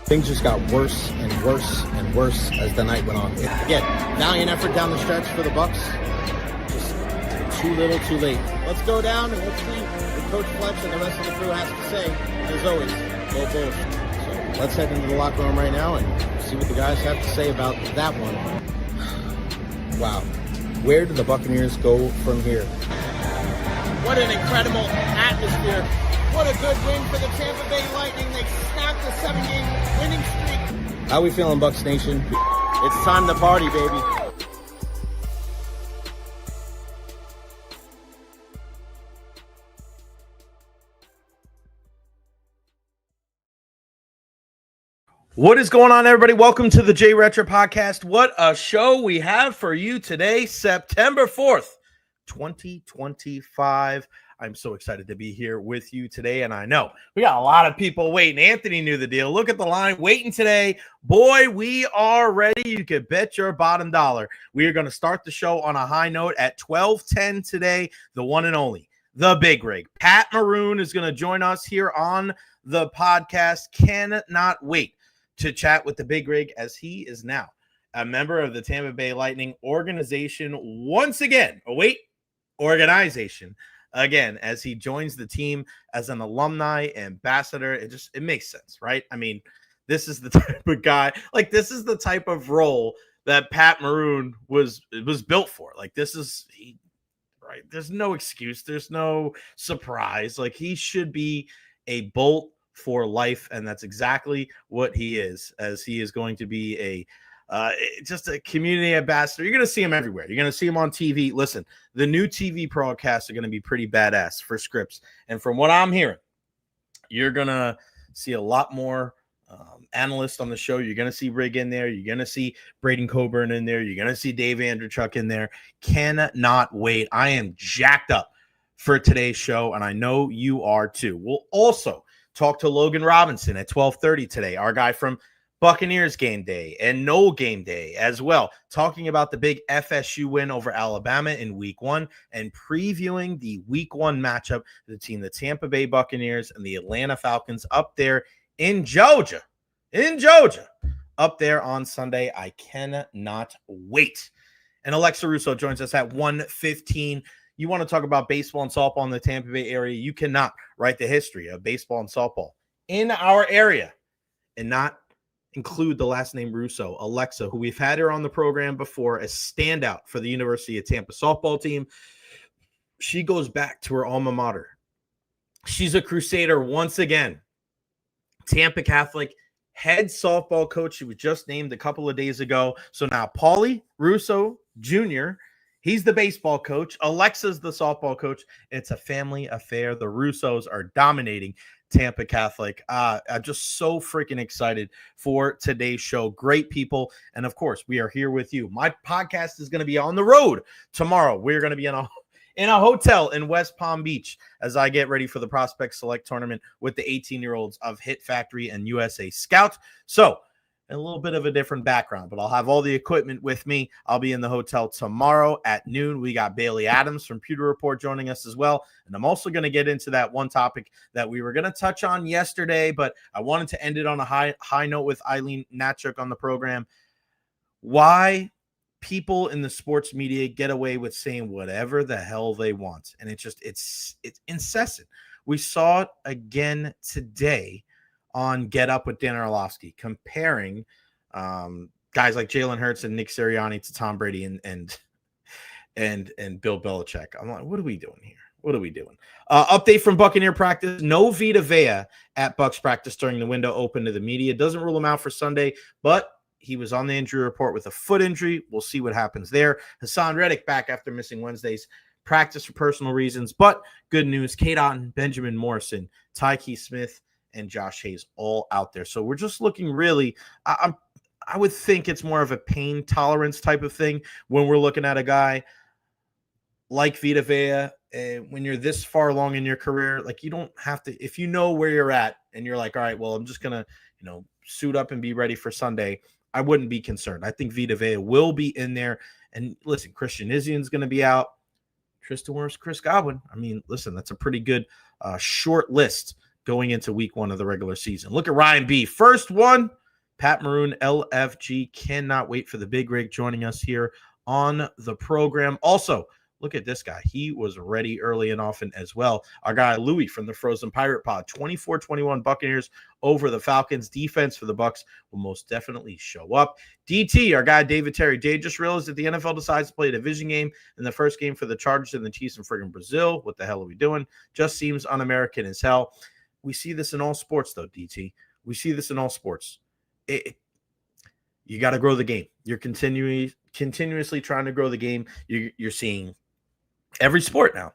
Things just got worse and worse and worse as the night went on. Again, valiant effort down the stretch for the Bucs. Just too little, too late. Let's go down and let's see what Coach Fletch and the rest of the crew has to say. As always, go Bulls. So let's head into the locker room right now and see what the guys have to say about that one. Wow. Where do the Buccaneers go from here? What an incredible atmosphere. What a good win for the Tampa Bay Lightning. They snapped a 7-game winning streak. How we feeling, Bucs Nation? It's time to party, baby. What is going on, everybody? Welcome to the Recher podcast. What a show we have for you today, September 4th, 2025. I'm so excited to be here with you today, and I know we got a lot of people waiting. Anthony knew the deal. Look at the line, waiting today. Boy, we are ready. You can bet your bottom dollar. We are going to start the show on a high note at 12:10 today, the one and only, the Big Rig. Pat Maroon is going to join us here on the podcast. Cannot wait to chat with the Big Rig, as he is now a member of the Tampa Bay Lightning organization once again. Organization again, as he joins the team as an alumni ambassador. It makes sense, right? I mean, this is the type of guy, like this is the type of role that Pat Maroon was built for. Like this is right. There's no excuse. There's no surprise. Like he should be a bolt for life, and that's exactly what he is, as he is going to be just a community ambassador. You're going to see him everywhere. You're going to see him on TV. Listen, the new TV broadcasts are going to be pretty badass for scripts, and from what I'm hearing, you're going to see a lot more analysts on the show. You're going to see Rig in there. You're going to see Braden Coburn in there. You're going to see Dave Andrechuk in there. Cannot wait. I am jacked up for today's show, and I know you are too. We'll also talk to Logan Robinson at 12:30 today, our guy from Buccaneers Game Day and Noles Game Day as well, talking about the big FSU win over Alabama in Week 1 and previewing the Week 1 matchup between the Tampa Bay Buccaneers and the Atlanta Falcons up there in Georgia, up there on Sunday. I cannot wait. And Alexa Russo joins us at 1:15. You want to talk about baseball and softball in the Tampa Bay area, you cannot write the history of baseball and softball in our area and not include the last name Russo. Alexa, who we've had her on the program before, a standout for the University of Tampa softball team. She goes back to her alma mater. She's a Crusader once again. Tampa Catholic head softball coach. She was just named a couple of days ago. So now Paulie Russo Jr., he's the baseball coach. Alexa's the softball coach. It's a family affair. The Russos are dominating Tampa Catholic. I'm just so freaking excited for today's show. Great people. And of course, we are here with you. My podcast is going to be on the road tomorrow. We're going to be in a hotel in West Palm Beach as I get ready for the Prospect Select Tournament with the 18-year-olds of Hit Factory and USA Scout. So a little bit of a different background, but I'll have all the equipment with me. I'll be in the hotel tomorrow at noon. We got Bailey Adams from Pewter Report joining us as well. And I'm also going to get into that one topic that we were going to touch on yesterday, but I wanted to end it on a high note with Eileen Natchuk on the program. Why people in the sports media get away with saying whatever the hell they want. And it's incessant. We saw it again today on Get Up with Dan Orlovsky, comparing guys like Jalen Hurts and Nick Sirianni to Tom Brady and Bill Belichick. I'm like, what are we doing here? What are we doing? Update from Buccaneer practice. No Vita Vea at Bucs practice during the window open to the media. Doesn't rule him out for Sunday, but he was on the injury report with a foot injury. We'll see what happens there. Hassan Reddick back after missing Wednesday's practice for personal reasons, but good news. Kate Otten, Benjamin Morrison, Tyke Smith, and Josh Hayes all out there. So we're just looking really, I would think it's more of a pain tolerance type of thing when we're looking at a guy like Vita Vea. When you're this far along in your career, like you don't have to, if you know where you're at and you're like, all right, well, I'm just going to, suit up and be ready for Sunday, I wouldn't be concerned. I think Vita Vea will be in there. And listen, Christian Izzian's going to be out. Tristan Wirfs, Chris Godwin. I mean, listen, that's a pretty good short list going into week 1 of the regular season. Look at Ryan B. First one, Pat Maroon, LFG. Cannot wait for the big rig joining us here on the program. Also, look at this guy. He was ready early and often as well. Our guy Louie from the Frozen Pirate Pod, 24-21 Buccaneers over the Falcons. Defense for the Bucs will most definitely show up. DT, our guy David Terry. Dave just realized that the NFL decides to play a division game in the first game for the Chargers and the Chiefs in friggin' Brazil. What the hell are we doing? Just seems un-American as hell. We see this in all sports, though, DT. We see this in all sports. You got to grow the game. You're continuously trying to grow the game. You're seeing every sport now.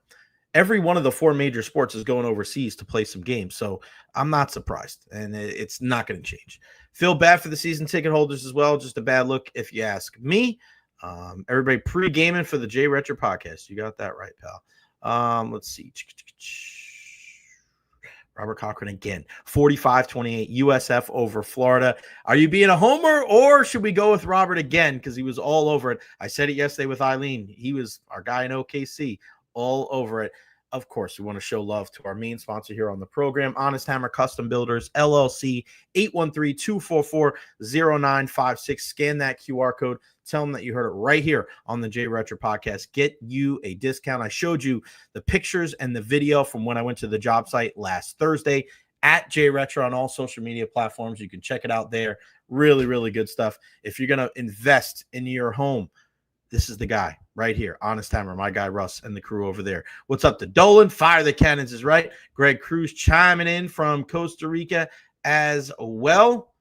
Every one of the 4 major sports is going overseas to play some games. So I'm not surprised, and it's not going to change. Feel bad for the season ticket holders as well. Just a bad look if you ask me. Everybody pre-gaming for the Jay Recher podcast. You got that right, pal. Let's see. Robert Cochran again, 45-28 USF over Florida. Are you being a homer, or should we go with Robert again? Because he was all over it. I said it yesterday with Eileen. He was our guy in OKC, all over it. Of course, we want to show love to our main sponsor here on the program, Honest Hammer Custom Builders, LLC, 813-244-0956. Scan that QR code. Tell them that you heard it right here on the Jay Recher podcast. Get you a discount. I showed you the pictures and the video from when I went to the job site last Thursday at Jay Recher on all social media platforms. You can check it out there. Really, really good stuff. If you're going to invest in your home, this is the guy right here. Honest Hammer, my guy Russ and the crew over there. What's up to Dolan? Fire the cannons is right. Greg Cruz chiming in from Costa Rica as well.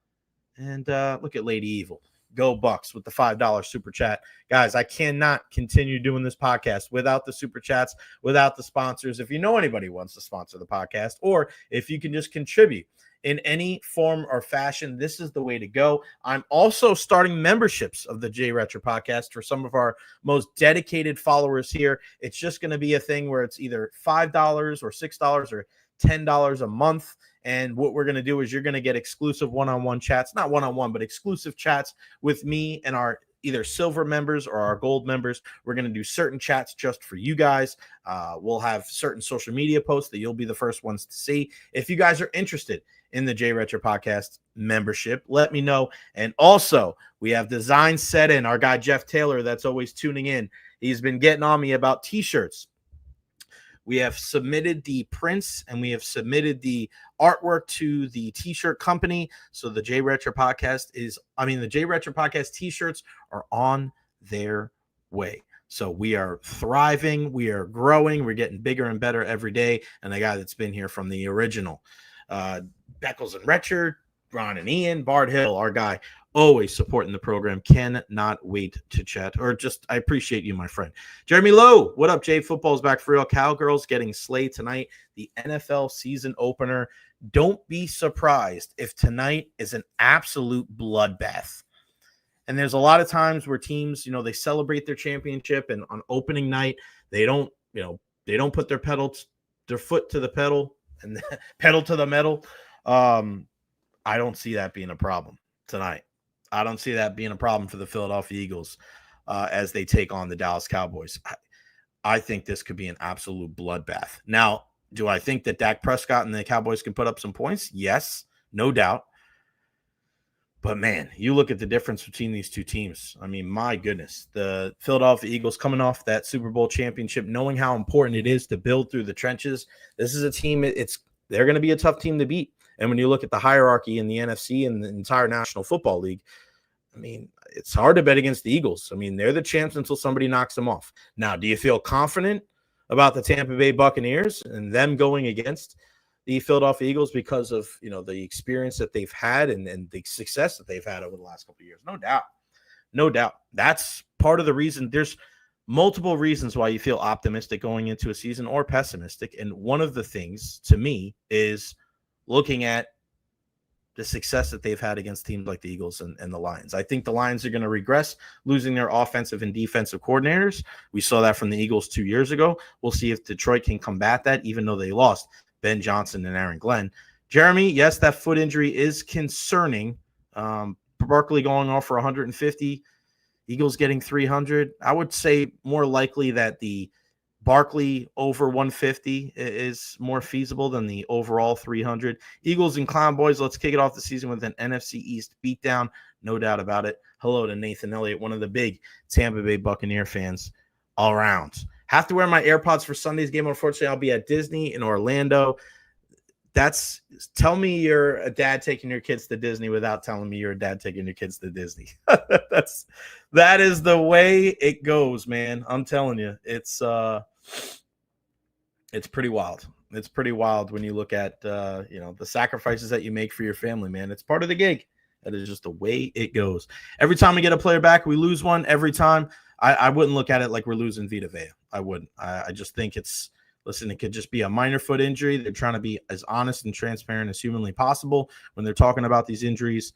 And look at Lady Evil. Go Bucs with the $5 super chat. Guys, I cannot continue doing this podcast without the super chats, without the sponsors. If you know anybody who wants to sponsor the podcast, or if you can just contribute in any form or fashion, this is the way to go. I'm also starting memberships of the Jay Recher podcast for some of our most dedicated followers here. It's just going to be a thing where it's either $5 or $6 or $10 a month. And what we're going to do is you're going to get exclusive one-on-one chats, not one-on-one, but exclusive chats with me and our either silver members or our gold members. We're going to do certain chats just for you guys. We'll have certain social media posts that you'll be the first ones to see. If you guys are interested in the Jay Recher podcast membership, let me know. And also, we have designs set in. Our guy Jeff Taylor, that's always tuning in, he's been getting on me about t-shirts. We have submitted the prints and we have submitted the artwork to the t-shirt company. So the Jay Recher podcast the Jay Recher podcast t-shirts are on their way. So we are thriving. We are growing. We're getting bigger and better every day. And the guy that's been here from the original, Beckles and Recher, Ron and Ian, Bard Hill, our guy, always supporting the program. Cannot wait to chat. I appreciate you, my friend. Jeremy Lowe, what up, Jay? Football's back for real. Cowgirls getting slayed tonight. The NFL season opener. Don't be surprised if tonight is an absolute bloodbath. And there's a lot of times where teams, they celebrate their championship, and on opening night, they don't put their foot to the pedal and the pedal to the metal. I don't see that being a problem tonight. I don't see that being a problem for the Philadelphia Eagles as they take on the Dallas Cowboys. I think this could be an absolute bloodbath. Now, do I think that Dak Prescott and the Cowboys can put up some points? Yes, no doubt. But, man, you look at the difference between these two teams. I mean, my goodness, the Philadelphia Eagles coming off that Super Bowl championship, knowing how important it is to build through the trenches. This is a team, they're going to be a tough team to beat. And when you look at the hierarchy in the NFC and the entire National Football League, I mean, it's hard to bet against the Eagles. I mean, they're the champs until somebody knocks them off. Now, do you feel confident about the Tampa Bay Buccaneers and them going against the Philadelphia Eagles because of, the experience that they've had and the success that they've had over the last couple of years? No doubt. No doubt. That's part of the reason. There's multiple reasons why you feel optimistic going into a season or pessimistic. And one of the things, to me, is looking at the success that they've had against teams like the Eagles and the Lions. I think the Lions are going to regress, losing their offensive and defensive coordinators. We saw that from the Eagles 2 years ago. We'll see if Detroit can combat that, even though they lost Ben Johnson and Aaron Glenn. Jeremy, yes, that foot injury is concerning. Barkley going off for 150, Eagles getting 300. I would say more likely that the Barkley over 150 is more feasible than the overall 300. Eagles and Clown Boys, let's kick it off the season with an NFC East beatdown. No doubt about it. Hello to Nathan Elliott, one of the big Tampa Bay Buccaneer fans all around. Have to wear my AirPods for Sunday's game. Unfortunately, I'll be at Disney in Orlando. Tell me you're a dad taking your kids to Disney without telling me you're a dad taking your kids to Disney. That is the way it goes, man. I'm telling you, it's pretty wild. It's pretty wild when you look at the sacrifices that you make for your family, man. It's part of the gig. That is just the way it goes. Every time we get a player back, we lose one. Every time, I wouldn't look at it like we're losing Vita Vea. I wouldn't. I just think listen, it could just be a minor foot injury. They're trying to be as honest and transparent as humanly possible when they're talking about these injuries.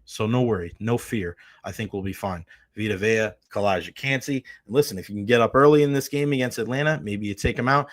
So no worry, no fear. I think we'll be fine. Vita Vea, Kalijah Cansey. And listen, if you can get up early in this game against Atlanta, maybe you take him out.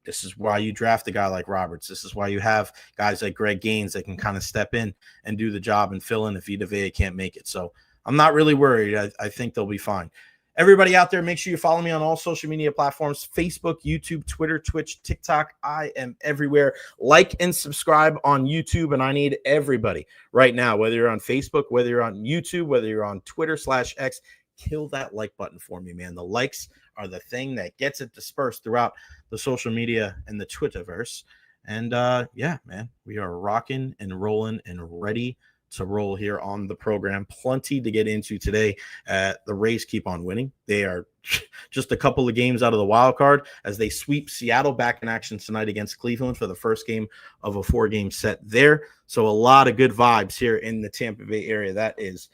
This is why you draft a guy like Roberts. This is why you have guys like Greg Gaines that can kind of step in and do the job and fill in if Vita Vea can't make it. So I'm not really worried. I think they'll be fine. Everybody out there, make sure you follow me on all social media platforms, Facebook, YouTube, Twitter, Twitch, TikTok. I am everywhere. Like and subscribe on YouTube, and I need everybody right now, whether you're on Facebook, whether you're on YouTube, whether you're on Twitter/X, kill that like button for me, man. The likes are the thing that gets it dispersed throughout the social media and the Twitterverse. And man, we are rocking and rolling and ready to roll here on the program. Plenty to get into today. The Rays keep on winning. They are just a couple of games out of the wild card as they sweep Seattle, back in action tonight against Cleveland for the first game of a 4-game set there. So a lot of good vibes here in the Tampa Bay area. That is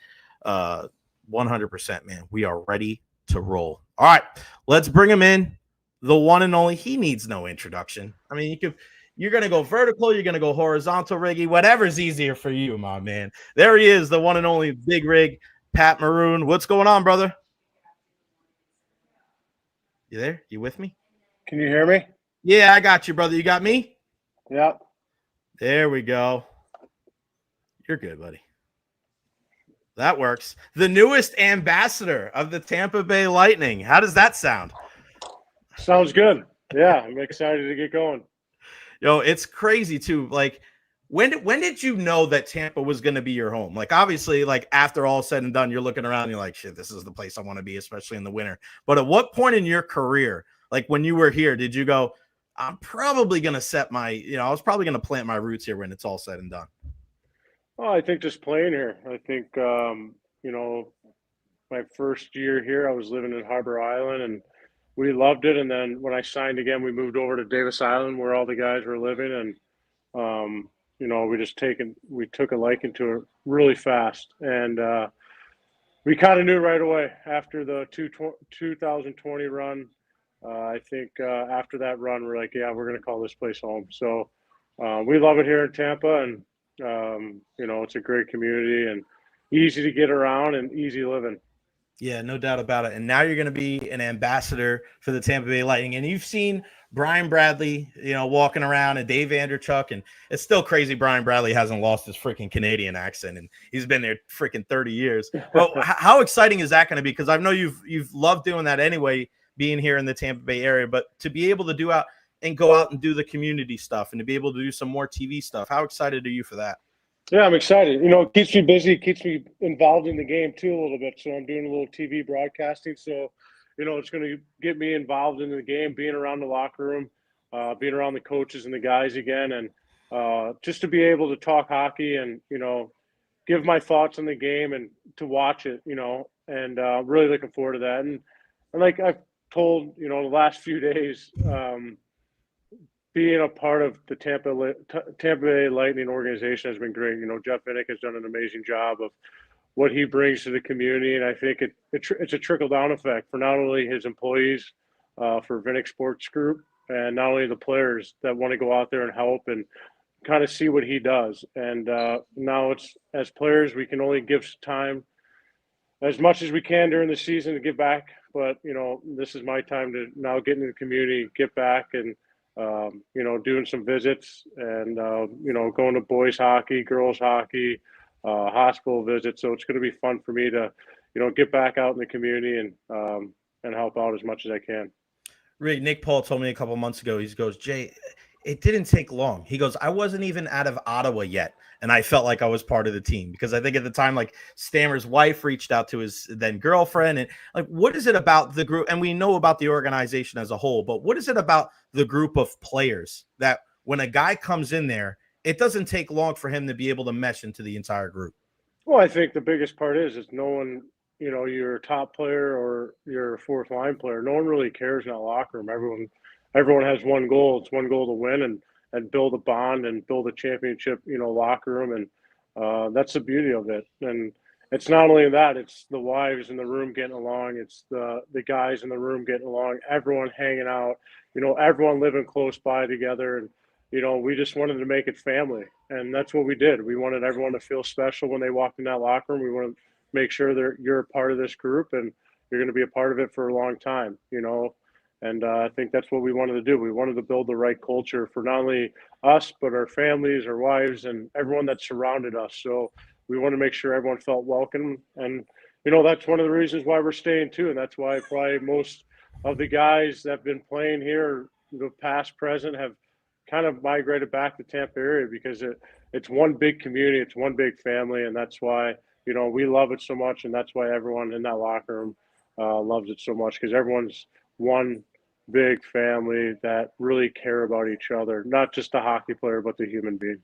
100%, man. We are ready to roll. All right, let's bring him in. The one and only. He needs no introduction. I mean, you're going to go vertical, you're going to go horizontal, Riggy, whatever's easier for you, my man. There he is, the one and only Big Rig, Pat Maroon. What's going on, brother? You there? You with me? Can you hear me? Yeah, I got you, brother. You got me? Yep. There we go. You're good, buddy. That works. The newest ambassador of the Tampa Bay Lightning. How does that sound? Sounds good. Yeah, I'm excited to get going. Yo, it's crazy too. Like, when did you know that Tampa was going to be your home? Like, obviously, like after all said and done, you're looking around and you're like, shit, this is the place I want to be, especially in the winter. But at what point in your career, like when you were here, did you go, I'm probably going to set I was probably going to plant my roots here when it's all said and done? Oh, I think just playing here. I think, my first year here, I was living in Harbor Island and we loved it. And then when I signed again, we moved over to Davis Island where all the guys were living. And, we took a liking to it really fast. And we kind of knew right away after the 2020 run. I think after that run, we're like, yeah, we're going to call this place home. So we love it here in Tampa. And, it's a great community and easy to get around and easy living. Yeah, no doubt about it. And now you're going to be an ambassador for the Tampa Bay Lightning. And you've seen Brian Bradley, walking around, and Dave Vanderchuk. And it's still crazy Brian Bradley hasn't lost his freaking Canadian accent. And he's been there freaking 30 years. But how exciting is that going to be? Because I know you've loved doing that anyway, being here in the Tampa Bay area. But to be able to go out and do the community stuff and to be able to do some more TV stuff, how excited are you for that? Yeah, I'm excited. It keeps me busy, keeps me involved in the game too a little bit. So I'm doing a little TV broadcasting. So, it's going to get me involved in the game, being around the locker room, being around the coaches and the guys again. And just to be able to talk hockey and, give my thoughts on the game and to watch it, and really looking forward to that. And like I've told, the last few days, being a part of the Tampa Bay Lightning organization has been great. Jeff Vinik has done an amazing job of what he brings to the community, and I think it's a trickle-down effect for not only his employees, for Vinik Sports Group, and not only the players that want to go out there and help and kind of see what he does. And now it's, as players, we can only give time as much as we can during the season to give back. But, this is my time to now get into the community, get back and, doing some visits and, going to boys hockey, girls hockey, hospital visits. So it's going to be fun for me to, get back out in the community and and help out as much as I can. Rick, Nick Paul told me a couple months ago, he goes, Jay, it didn't take long. He goes, I wasn't even out of Ottawa yet, and I felt like I was part of the team, because I think at the time, like, Stammer's wife reached out to his then girlfriend, and like, what is it about the group? And we know about the organization as a whole, but what is it about the group of players that when a guy comes in there, it doesn't take long for him to be able to mesh into the entire group? Well, I think the biggest part is no one, you're a top player or you're a fourth line player. No one really cares in that locker room. Everyone has one goal. It's one goal to win and build a bond and build a championship, locker room. And that's the beauty of it. And it's not only that, it's the wives in the room getting along. It's the guys in the room getting along, everyone hanging out, everyone living close by together. And, we just wanted to make it family. And that's what we did. We wanted everyone to feel special when they walked in that locker room. We wanted to make sure you're a part of this group and you're going to be a part of it for a long time, And I think that's what we wanted to do. We wanted to build the right culture for not only us, but our families, our wives, and everyone that surrounded us. So we want to make sure everyone felt welcome. And, that's one of the reasons why we're staying too. And that's why probably most of the guys that have been playing here, past, present, have kind of migrated back to Tampa area, because it's one big community. It's one big family. And that's why, we love it so much. And that's why everyone in that locker room loves it so much, because everyone's one big family that really care about each other, not just a hockey player, but the human being.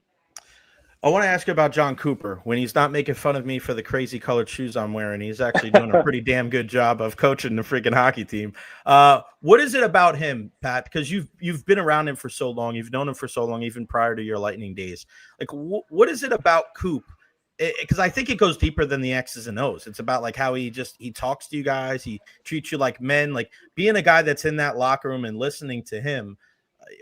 I want to ask you about John Cooper. When he's not making fun of me for the crazy colored shoes I'm wearing, he's actually doing a pretty damn good job of coaching the freaking hockey team. What is it about him, Pat? Because you've been around him for so long. You've known him for so long, even prior to your Lightning days. Like, what is it about Coop? Because I think it goes deeper than the X's and O's. It's about like how he talks to you guys. He treats you like men. Like, being a guy that's in that locker room and listening to him.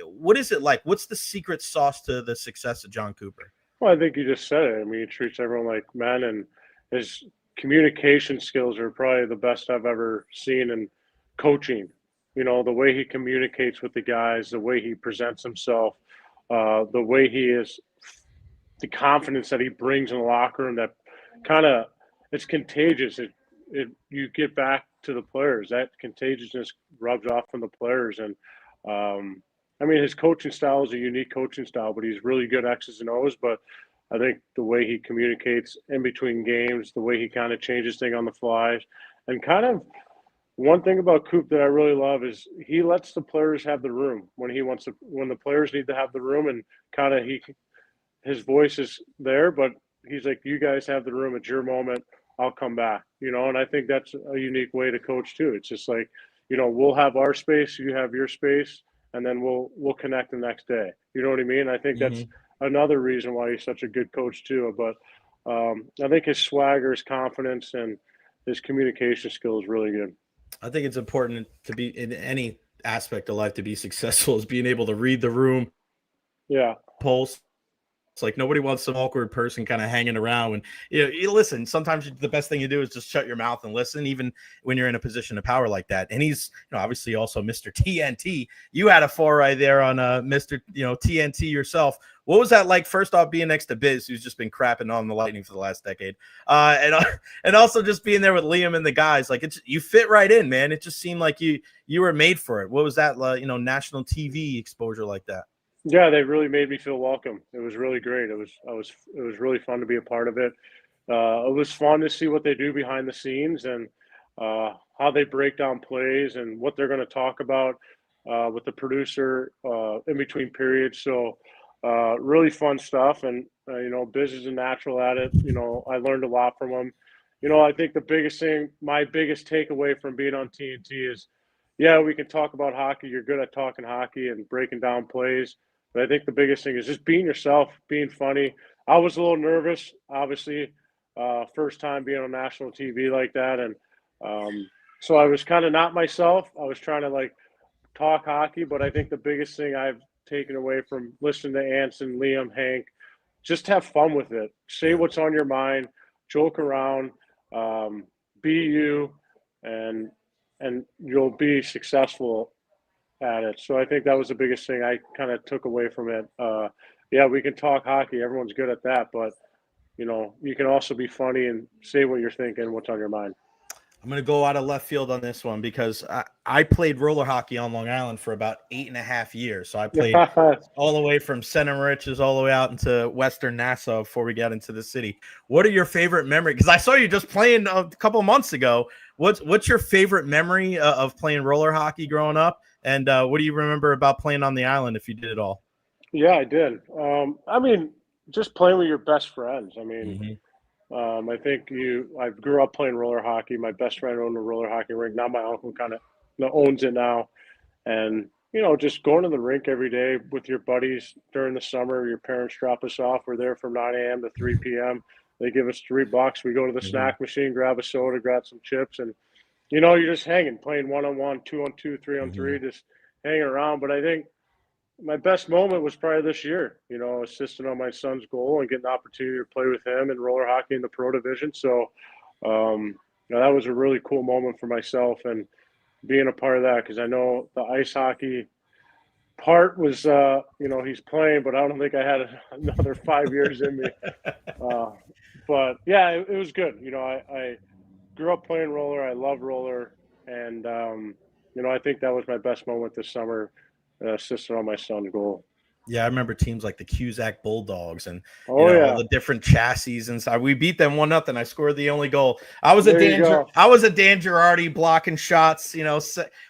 What is it like? What's the secret sauce to the success of John Cooper? Well, I think you just said it. I mean, he treats everyone like men, and his communication skills are probably the best I've ever seen in coaching. The way he communicates with the guys, the way he presents himself, the way he is, the confidence that he brings in the locker room, that kind of, it's contagious. You get back to the players. That contagiousness rubs off from the players. And I mean, his coaching style is a unique coaching style, but he's really good X's and O's. But I think the way he communicates in between games, the way he kind of changes things on the fly, and kind of one thing about Coop that I really love is he lets the players have the room when he wants to, when the players need to have the room, and kind of his voice is there, but he's like, you guys have the room, it's your moment, I'll come back, and I think that's a unique way to coach too. It's just like, we'll have our space, you have your space, and then we'll connect the next day. You know what I mean? I think that's another reason why he's such a good coach too. But I think his swagger, his confidence, and his communication skill is really good. I think it's important to be in any aspect of life to be successful, is being able to read the room. Yeah. Pulse. It's like nobody wants some awkward person kind of hanging around. And you listen. Sometimes the best thing you do is just shut your mouth and listen, even when you're in a position of power like that. And he's obviously also Mr. TNT. You had a foray there on Mr. TNT yourself. What was that like? First off, being next to Biz, who's just been crapping on the Lightning for the last decade, and also just being there with Liam and the guys. Like, you fit right in, man. It just seemed like you were made for it. What was that, national TV exposure like that? Yeah, they really made me feel welcome. It was really great. It was really fun to be a part of it. It was fun to see what they do behind the scenes, and how they break down plays and what they're going to talk about with the producer in between periods. So really fun stuff. And Biz is a natural at it. I learned a lot from him. I think my biggest takeaway from being on TNT is, yeah, we can talk about hockey. You're good at talking hockey and breaking down plays. But I think the biggest thing is just being yourself, being funny. I was a little nervous, obviously, first time being on national TV like that. And so I was kind of not myself. I was trying to talk hockey, but I think the biggest thing I've taken away from listening to Anson, Liam, Hank, just have fun with it. Say what's on your mind, joke around, be you, and you'll be successful at it. So I think that was the biggest thing I kind of took away from it. Yeah, we can talk hockey. Everyone's good at that, but you can also be funny and say what you're thinking, what's on your mind. I'm going to go out of left field on this one because I played roller hockey on Long Island for about 8.5 years. So I played all the way from Center Riches all the way out into Western Nassau before we got into the city. What are your favorite memories? Because I saw you just playing a couple months ago. What's your favorite memory of playing roller hockey growing up? And what do you remember about playing on the island if you did it all? Yeah, I did. I mean, just playing with your best friends. I mean, Mm-hmm. I think I grew up playing roller hockey. My best friend owned a roller hockey rink. Now my uncle kind of owns it now. And, just going to the rink every day with your buddies during the summer, your parents drop us off. We're there from 9 a.m. to 3 p.m. They give us $3. We go to the Mm-hmm. snack machine, grab a soda, grab some chips. And, you're just hanging, playing one-on-one, two-on-two, three-on-three, just hanging around. But I think my best moment was probably this year, assisting on my son's goal and getting the opportunity to play with him in roller hockey in the pro division. So, that was a really cool moment for myself and being a part of that, because I know the ice hockey part was, he's playing, but I don't think I had another 5 years in me. But yeah, it was good. I grew up playing roller. I love roller. And, I think that was my best moment this summer, assisting on my son's goal. Yeah, I remember teams like the Cusack Bulldogs and Yeah. all the different chassis inside. We beat them 1-0. I scored the only goal. I was There a you go. Dan Girardi blocking shots,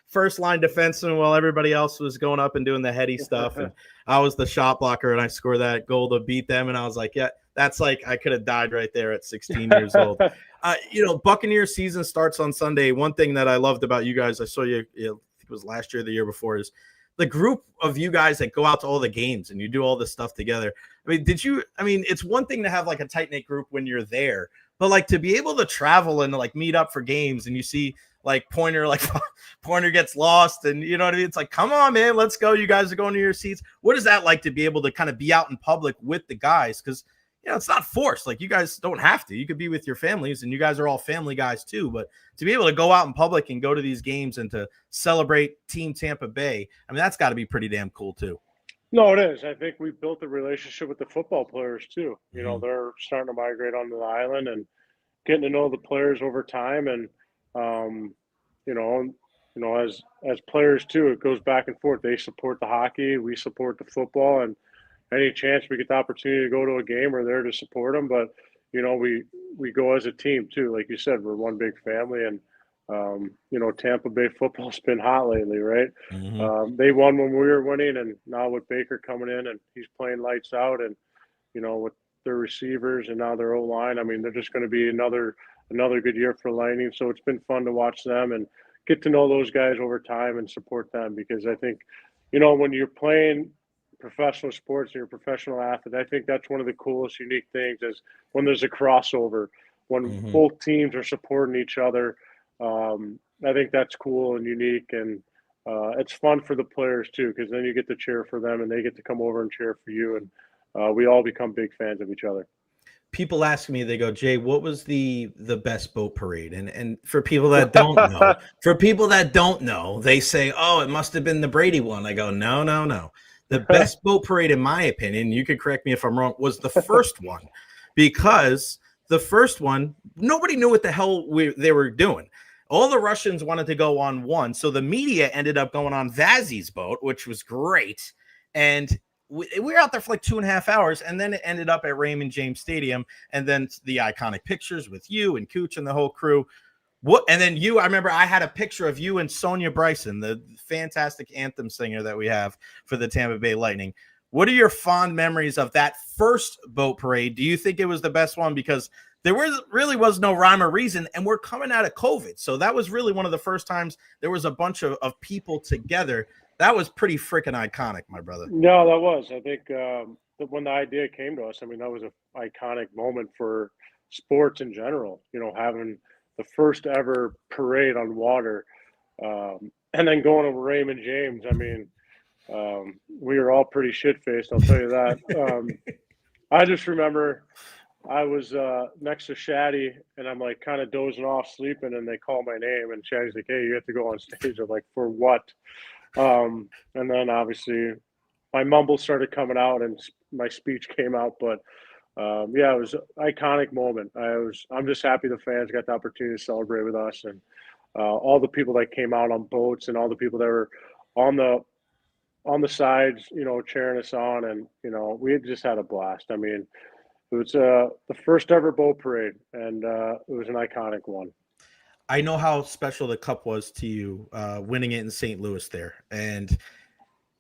first line defenseman while everybody else was going up and doing the heady stuff. And I was the shot blocker and I scored that goal to beat them. And I was like, yeah, that's like I could have died right there at 16 years old. Buccaneer season starts on Sunday. One thing that I loved about you guys, I saw you, I think it was last year or the year before, is the group of you guys that go out to all the games and you do all this stuff together. I mean, it's one thing to have like a tight knit group when you're there, but like to be able to travel and like meet up for games and you see like Pointer gets lost and you know what I mean? It's like, come on, man, let's go. You guys are going to your seats. What is that like to be able to kind of be out in public with the guys? Because it's not forced. Like you guys don't have to. You could be with your families and you guys are all family guys too. But to be able to go out in public and go to these games and to celebrate Team Tampa Bay, I mean, that's got to be pretty damn cool too. No, it is. I think we built a relationship with the football players too. Mm-hmm. They're starting to migrate onto the island and getting to know the players over time. And, as players too, it goes back and forth. They support the hockey. We support the football. And any chance we get the opportunity to go to a game, we're there to support them. But, we go as a team too. Like you said, we're one big family. And, Tampa Bay football's been hot lately, right? Mm-hmm. They won when we were winning, and now with Baker coming in and he's playing lights out, and with their receivers and now their O-line, I mean, they're just going to be another good year for Lightning. So it's been fun to watch them and get to know those guys over time and support them, because I think, when you're playing professional sports and you're a professional athlete, I think that's one of the coolest, unique things is when there's a crossover, when both teams are supporting each other. I think that's cool and unique, and it's fun for the players too, because then you get to cheer for them and they get to come over and cheer for you, and we all become big fans of each other. People ask me, they go, Jay, what was the best boat parade? And for people that don't know, they say, oh, it must have been the Brady one. I go, no. The best boat parade, in my opinion, you could correct me if I'm wrong, was the first one, because the first one, nobody knew what the hell they were doing. All the Russians wanted to go on one, so the media ended up going on Vazzy's boat, which was great. And we were out there for like 2.5 hours, and then it ended up at Raymond James Stadium, and then the iconic pictures with you and Cooch and the whole crew. And then I remember I had a picture of you and Sonia Bryson, the fantastic anthem singer that we have for the Tampa Bay Lightning. What are your fond memories of that first boat parade? Do you think it was the best one? Because there really was no rhyme or reason, and we're coming out of COVID. So that was really one of the first times there was a bunch of people together. That was pretty freaking iconic, my brother. No, that was. I think when the idea came to us, I mean, that was an iconic moment for sports in general, having the first ever parade on water, and then going over Raymond James. I mean, we were all pretty shit-faced, I'll tell you that. I just remember I was next to Shaddy, and I'm like kind of dozing off, sleeping, and they call my name, and Shaddy's like, hey, you have to go on stage. I'm like, for what? And then obviously my mumble started coming out and my speech came out, but yeah, it was an iconic moment. I'm just happy the fans got the opportunity to celebrate with us, and all the people that came out on boats and all the people that were on the sides, cheering us on, and we had just had a blast. I mean, it was the first ever boat parade, and it was an iconic one. I know how special the cup was to you, winning it in St. Louis there, and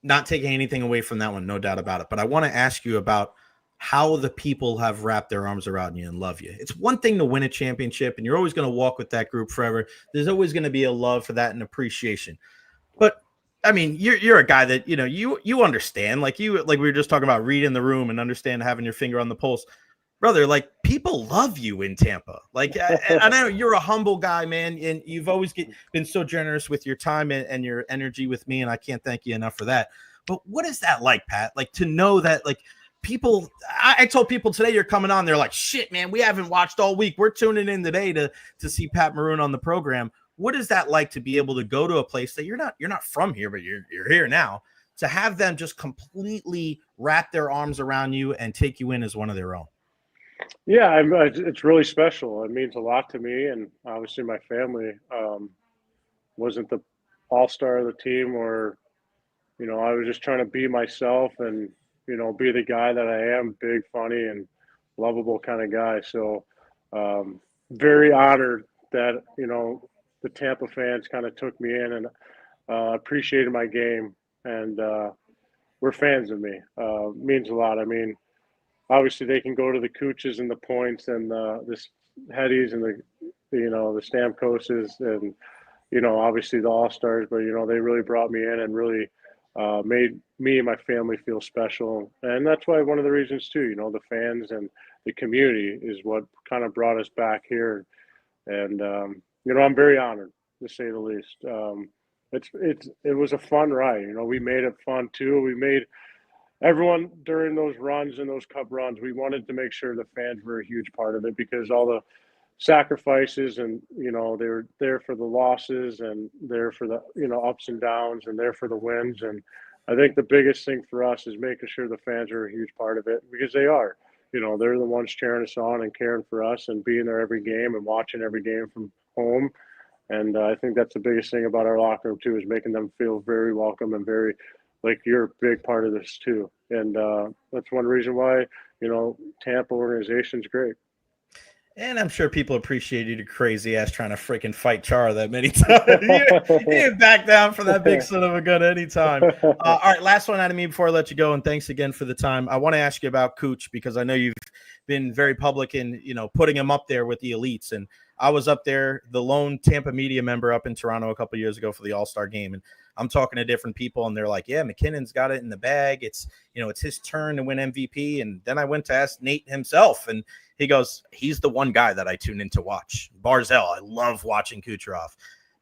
not taking anything away from that one, no doubt about it. But I want to ask you about how the people have wrapped their arms around you and love you. It's one thing to win a championship, and you're always going to walk with that group forever. There's always going to be a love for that and appreciation. But I mean, you're a guy that you understand, like we were just talking about, reading the room and understand having your finger on the pulse. Brother, like, people love you in Tampa. Like, I know you're a humble guy, man, and you've always been so generous with your time and your energy with me, and I can't thank you enough for that. But what is that like, Pat? Like, to know that, like, people, I told people today you're coming on, they're like, shit, man, we haven't watched all week. We're tuning in today to see Pat Maroon on the program. What is that like to be able to go to a place that you're not from here, but you're here now, to have them just completely wrap their arms around you and take you in as one of their own? Yeah, it's really special. It means a lot to me, and obviously my family. Wasn't the all-star of the team, or I was just trying to be myself and be the guy that I am, big, funny, and lovable kind of guy. So very honored that the Tampa fans kind of took me in and appreciated my game, and were fans of me. Means a lot. I mean, obviously they can go to the Cooches and the Points and the Heddies and the Stamkoses and obviously the All Stars, but they really brought me in and really made me and my family feel special, and that's why one of the reasons too. The fans and the community is what kind of brought us back here, and I'm very honored, to say the least. It was a fun ride. We made it fun too. We made everyone during those runs and those cup runs, we wanted to make sure the fans were a huge part of it, because all the sacrifices and they were there for the losses and there for the ups and downs and there for the wins. And I think the biggest thing for us is making sure the fans are a huge part of it, because they are. They're the ones cheering us on and caring for us and being there every game and watching every game from home. And I think that's the biggest thing about our locker room too, is making them feel very welcome and very like you're a big part of this too. And that's one reason why, Tampa organization's great. And I'm sure people appreciate you, crazy ass, trying to freaking fight Chara that many times. You didn't back down for that big son of a gun anytime. All right, last one out of me before I let you go, and thanks again for the time. I want to ask you about Cooch, because I know you've been very public in putting him up there with the elites. And I was up there, the lone Tampa media member up in Toronto a couple of years ago for the All-Star game, and I'm talking to different people, and they're like, yeah, McKinnon's got it in the bag. It's his turn to win MVP. And then I went to ask Nate himself, and he goes, he's the one guy that I tune in to watch. Barzell, I love watching Kucherov.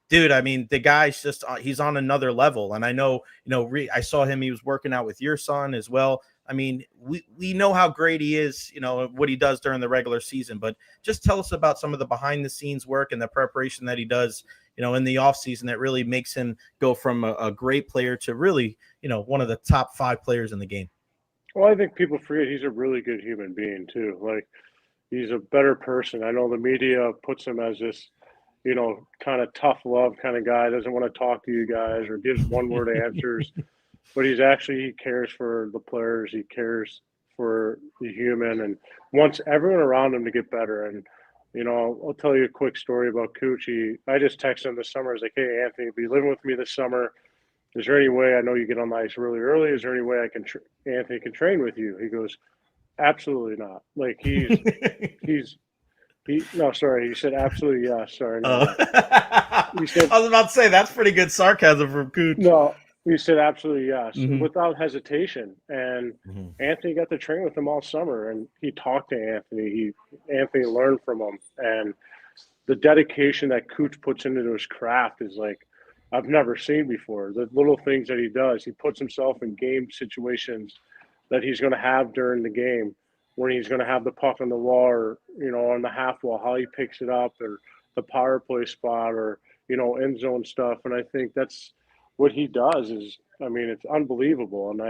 Dude, I mean, the guy's just he's on another level. And I know, I saw him, he was working out with your son as well. I mean, we know how great he is, what he does during the regular season, but just tell us about some of the behind the scenes work and the preparation that he does, in the offseason that really makes him go from a great player to really, one of the top 5 players in the game. Well, I think people forget he's a really good human being too. Like, he's a better person. I know the media puts him as this, kind of tough love kind of guy, doesn't want to talk to you guys or gives one word answers. But he cares for the players. He cares for the human and wants everyone around him to get better. And, I'll tell you a quick story about Cooch. I just texted him this summer. I was like, hey, Anthony, be living with me this summer. Is there any way, I know you get on the ice really early, is there any way Anthony can train with you? He goes, absolutely not. Like, he said absolutely yes. Sorry. No. He said, I was about to say, that's pretty good sarcasm from Cooch. No, he said absolutely yes, without hesitation. And Anthony got to train with him all summer, and he talked to Anthony. Anthony learned from him. And the dedication that Cooch puts into his craft is like I've never seen before. The little things that he does, he puts himself in game situations that he's going to have during the game, when he's going to have the puck on the wall or, on the half wall, how he picks it up, or the power play spot, or, end zone stuff. And I think that's what he does is, I mean, it's unbelievable. And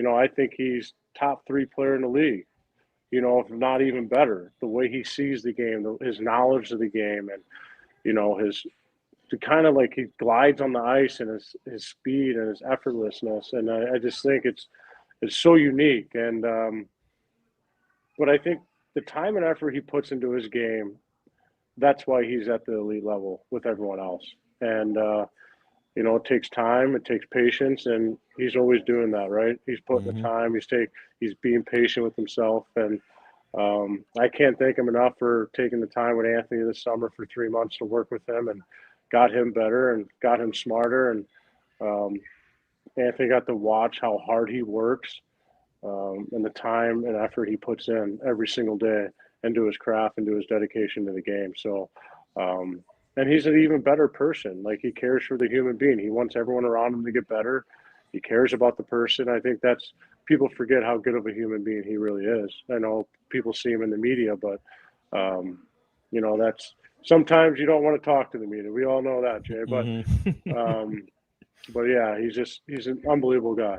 I think he's top 3 player in the league. if not even better, the way he sees the game, his knowledge of the game, and his to kind of like he glides on the ice and his speed and his effortlessness, and I just think it's so unique. And but I think the time and effort he puts into his game, that's why he's at the elite level with everyone else. And it takes time, it takes patience, and he's always doing that, right? He's putting the time, he's being patient with himself, and I can't thank him enough for taking the time with Anthony this summer for 3 months to work with him and got him better and got him smarter. And Anthony got to watch how hard he works and the time and effort he puts in every single day into his craft, into his dedication to the game. So, and he's an even better person. Like, he cares for the human being. He wants everyone around him to get better. He cares about the person. I think people forget how good of a human being he really is. I know people see him in the media, but that's sometimes you don't want to talk to the media. We all know that, Jay. But but yeah, he's an unbelievable guy.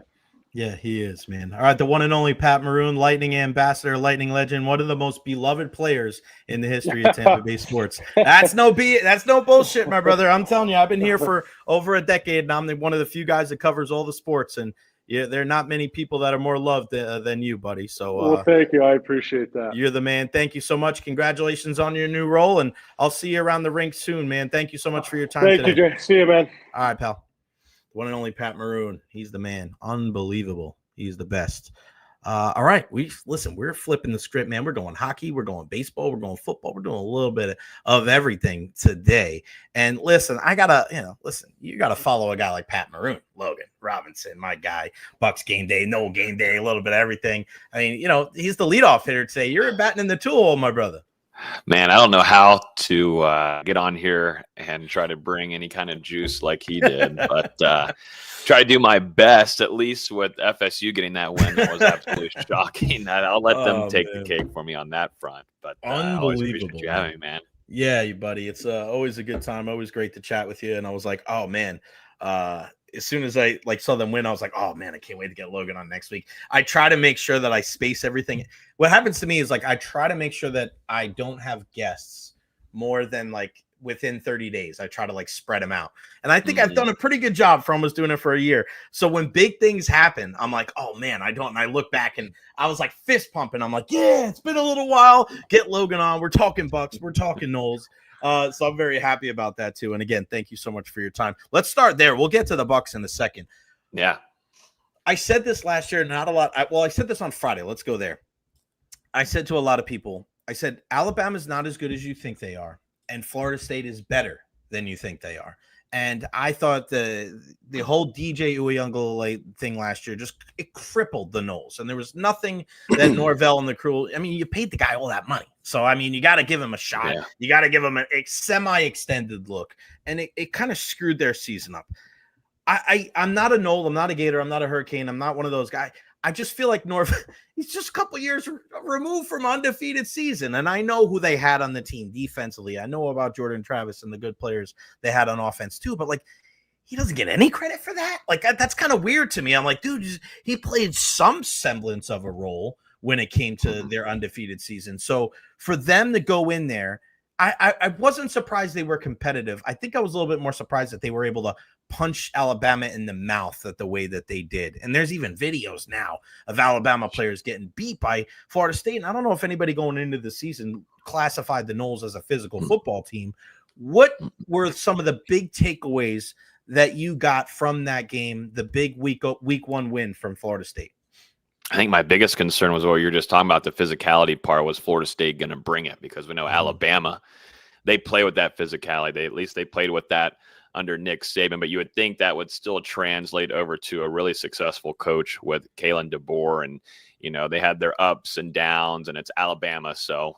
Yeah, he is, man. All right, the one and only Pat Maroon, Lightning ambassador, Lightning legend, one of the most beloved players in the history of Tampa Bay sports. That's no bullshit, my brother. I'm telling you, I've been here for over a decade, and I'm one of the few guys that covers all the sports. And yeah, there are not many people that are more loved than you, buddy. So, well, thank you. I appreciate that. You're the man. Thank you so much. Congratulations on your new role, and I'll see you around the rink soon, man. Thank you so much for your time today. Thank you, Jay. See you, man. All right, pal. One and only Pat Maroon. He's the man. Unbelievable. He's the best. All right. We're flipping the script, man. We're going hockey. We're going baseball. We're going football. We're doing a little bit of everything today. And listen, you got to follow a guy like Pat Maroon, Logan Robinson, my guy, Bucs GameDay, no GameDay, a little bit of everything. I mean, he's the leadoff hitter today. You're batting in the tool hole, my brother. Man, I don't know how to get on here and try to bring any kind of juice like he did, but try to do my best, at least with FSU getting that win. That was absolutely shocking. I'll let them take the cake for me on that front. But unbelievable, you having me, man. Yeah, buddy. It's always a good time. Always great to chat with you. And I was like, oh, man. As soon as I saw them win, I was like, oh man, I can't wait to get Logan on next week. I try to make sure that I space everything. What happens to me is I try to make sure that I don't have guests more than within 30 days. I try to spread them out. And I think I've done a pretty good job for almost doing it for a year. So when big things happen, I'm like, oh man, I don't. And I look back and I was fist pumping. I'm like, yeah, it's been a little while. Get Logan on. We're talking Bucs. We're talking Noles. So I'm very happy about that too. And again, thank you so much for your time. Let's start there. We'll get to the Bucs in a second. Yeah. I said this last year, not a lot. I said this on Friday. Let's go there. I said to a lot of people, I said, Alabama's not as good as you think they are. And Florida State is better than you think they are. And I thought the whole DJ Uiagalelei thing last year it crippled the Noles. And there was nothing that Norvell and the crew. I mean, you paid the guy all that money, so I mean, you got to give him a shot. Yeah. You got to give him a semi-extended look, and it kind of screwed their season up. I'm not a Nole. I'm not a Gator. I'm not a Hurricane. I'm not one of those guys. I just feel like he's just a couple years removed from undefeated season. And I know who they had on the team defensively. I know about Jordan Travis and the good players they had on offense too. But he doesn't get any credit for that. That's kind of weird to me. I'm like, dude, he played some semblance of a role when it came to their undefeated season. So for them to go in there, I wasn't surprised they were competitive. I think I was a little bit more surprised that they were able to punch Alabama in the mouth the way that they did. And there's even videos now of Alabama players getting beat by Florida State. And I don't know if anybody going into the season classified the Noles as a physical football team. What were some of the big takeaways that you got from that game, the big week one win from Florida State? I think my biggest concern was what you're just talking about. The physicality part. Was Florida State going to bring it? Because we know Alabama, they play with that phicality. They played with that under Nick Saban, but you would think that would still translate over to a really successful coach with Kalen DeBoer. And, they had their ups and downs, and it's Alabama. So,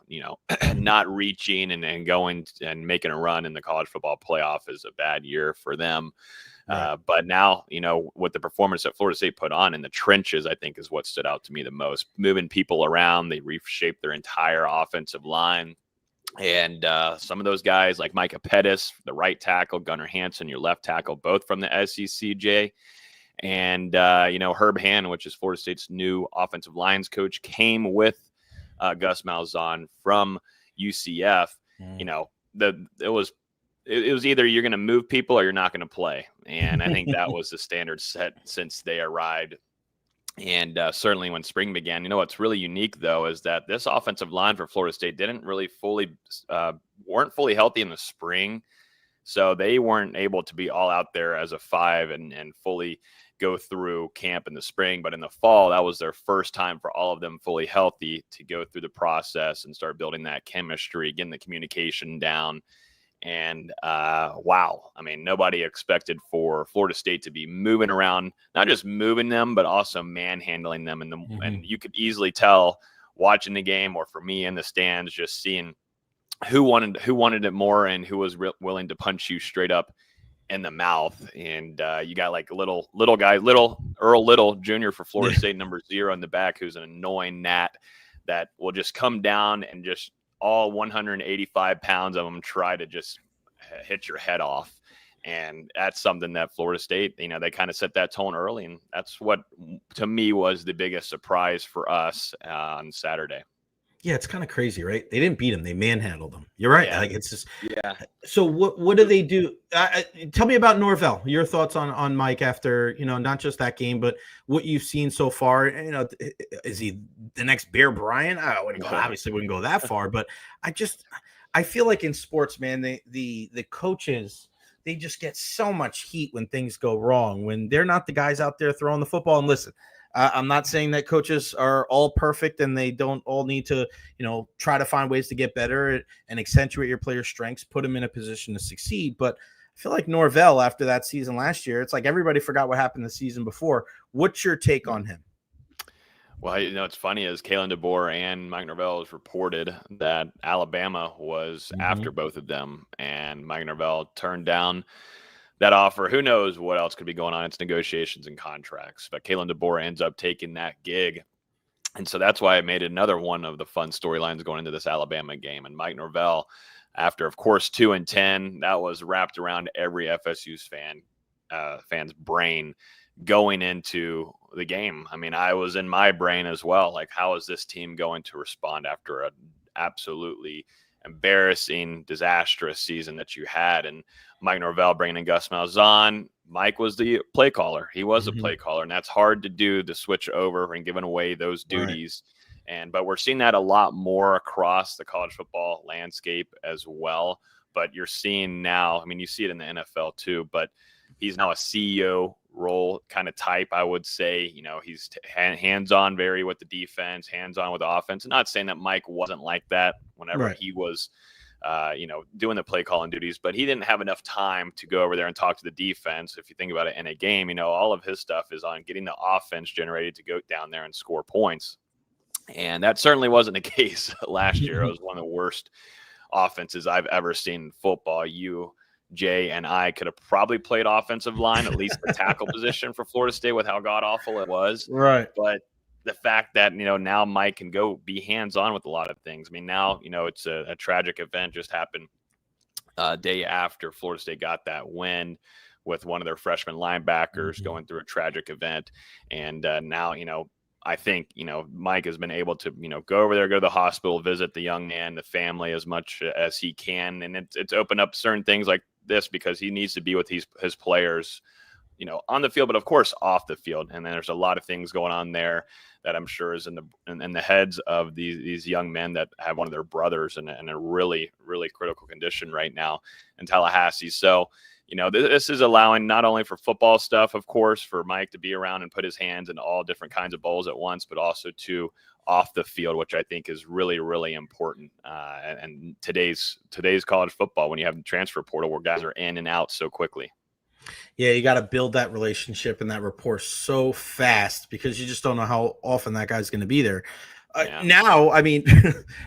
not reaching and going and making a run in the college football playoff is a bad year for them. Right. But now, what the performance that Florida State put on in the trenches, I think is what stood out to me the most. Moving people around, they reshaped their entire offensive line. And some of those guys like Micah Pettis, the right tackle, Gunnar Hansen, your left tackle, both from the SECJ. And, Herb Hand, which is Florida State's new offensive lines coach, came with Gus Malzahn from UCF. You know, it was either you're going to move people or you're not going to play. And I think that was the standard set since they arrived. And certainly when spring began, you know, what's really unique though, is that this offensive line for Florida State didn't really weren't fully healthy in the spring. So they weren't able to be all out there as a 5 and fully go through camp in the spring. But in the fall, that was their first time for all of them fully healthy to go through the process and start building that chemistry, getting the communication down. And wow, I mean, nobody expected for Florida State to be moving around, not just moving them, but also manhandling them. And you could easily tell watching the game, or for me in the stands, just seeing who wanted it more and who was willing to punch you straight up in the mouth. And you got like little guy, Earl Little Jr. for Florida State, number 0 in the back, who's an annoying gnat that will just come down and just all 185 pounds of them try to just hit your head off. And that's something that Florida State, you know, they kind of set that tone early. And that's what, to me, was the biggest surprise for us on Saturday. Yeah, it's kind of crazy, right? They didn't beat him; they manhandled him. You're right. Yeah. Like it's just So what do they do? Tell me about Norvell. Your thoughts on Mike after, you know, not just that game, but what you've seen so far. You know, is he the next Bear Bryant? I obviously wouldn't go that far, but I feel like in sports, man, the coaches, they just get so much heat when things go wrong, when they're not the guys out there throwing the football. And listen, I'm not saying that coaches are all perfect and they don't all need to, you know, try to find ways to get better and accentuate your players' strengths, put them in a position to succeed. But I feel like Norvell, after that season last year, it's like everybody forgot what happened the season before. What's your take on him? Well, you know, it's funny as Kalen DeBoer and Mike Norvell has reported that Alabama was after both of them, and Mike Norvell turned down that offer. Who knows what else could be going on? It's negotiations and contracts, but Kalen DeBoer ends up taking that gig. And so that's why I made it another one of the fun storylines going into this Alabama game. And Mike Norvell, after, of course, 2-10, that was wrapped around every FSU's fan's brain going into the game. I mean, I was in my brain as well. Like, how is this team going to respond after an absolutely embarrassing, disastrous season that you had? And Mike Norvell bringing in Gus Malzahn. Mike was the play caller. He was a play caller, and that's hard to do, to switch over and giving away those duties. Right. But we're seeing that a lot more across the college football landscape as well. But you're seeing now, I mean, you see it in the NFL too, but he's now a CEO role kind of type, I would say. You know, he's hands-on very with the defense, hands-on with the offense. I'm not saying that Mike wasn't like that whenever he was you know, doing the play calling duties, but he didn't have enough time to go over there and talk to the defense. If you think about it in a game, you know, all of his stuff is on getting the offense generated to go down there and score points. And that certainly wasn't the case last year. It was one of the worst offenses I've ever seen in football. You, Jay, and I could have probably played offensive line, at least the tackle position for Florida State, with how god awful it was. Right. But the fact that, you know, now Mike can go be hands-on with a lot of things. I mean, now, you know, it's a tragic event just happened day after Florida State got that win with one of their freshman linebackers going through a tragic event. And now, you know, I think, you know, Mike has been able to, you know, go over there, go to the hospital, visit the young man, the family as much as he can. And it's opened up certain things like this because he needs to be with his players, you know, on the field, but of course off the field. And then there's a lot of things going on there that I'm sure is in the heads of these young men that have one of their brothers in a really, really critical condition right now in Tallahassee. So, you know, this is allowing not only for football stuff, of course, for Mike to be around and put his hands in all different kinds of bowls at once, but also to off the field, which I think is really, really important. And today's college football, when you have the transfer portal where guys are in and out so quickly. Yeah, you got to build that relationship and that rapport so fast because you just don't know how often that guy's going to be there. Now, I mean,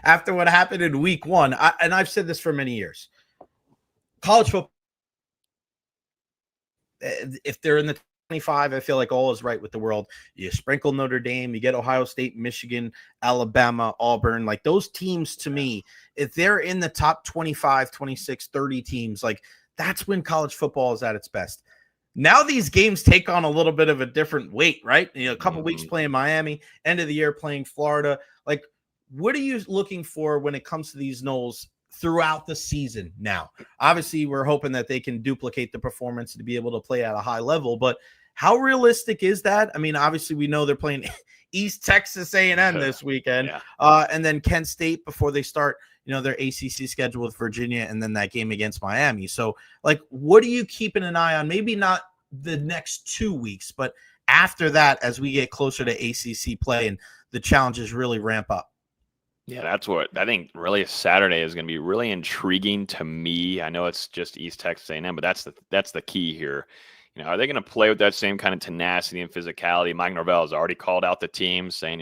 after what happened in week 1, and I've said this for many years, college football, if they're in the 25, I feel like all is right with the world. You sprinkle Notre Dame, you get Ohio State, Michigan, Alabama, Auburn. Like those teams, to me, if they're in the top 25, 26, 30 teams, like that's when college football is at its best. Now these games take on a little bit of a different weight, right? You know, a couple weeks playing Miami, end of the year playing Florida. Like, what are you looking for when it comes to these Noles throughout the season now? Obviously, we're hoping that they can duplicate the performance to be able to play at a high level, but how realistic is that? I mean, obviously, we know they're playing East Texas A&M this weekend, and then Kent State before they start, their ACC schedule with Virginia, and then that game against Miami. So, like, what are you keeping an eye on? Maybe not the next 2 weeks, but after that, as we get closer to ACC play and the challenges really ramp up. Yeah, that's what I think. Really, Saturday is going to be really intriguing to me. I know it's just East Texas A&M, but that's the key here. Are they going to play with that same kind of tenacity and physicality? Mike Norvell has already called out the team, saying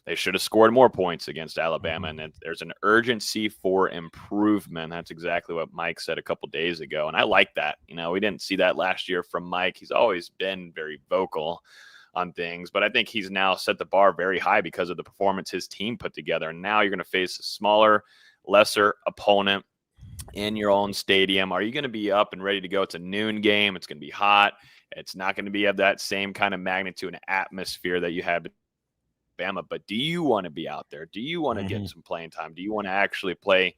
they should have scored more points against Alabama, and there's an urgency for improvement. That's exactly what Mike said a couple days ago, and I like that. We didn't see that last year from Mike. He's always been very vocal on things, but I think he's now set the bar very high because of the performance his team put together. And now you're going to face a smaller, lesser opponent in your own stadium. Are you going to be up and ready to go? It's a noon game. It's going to be hot. It's not going to be of that same kind of magnitude and atmosphere that you had with Bama. But do you want to be out there? Do you want to get some playing time? Do you want to actually play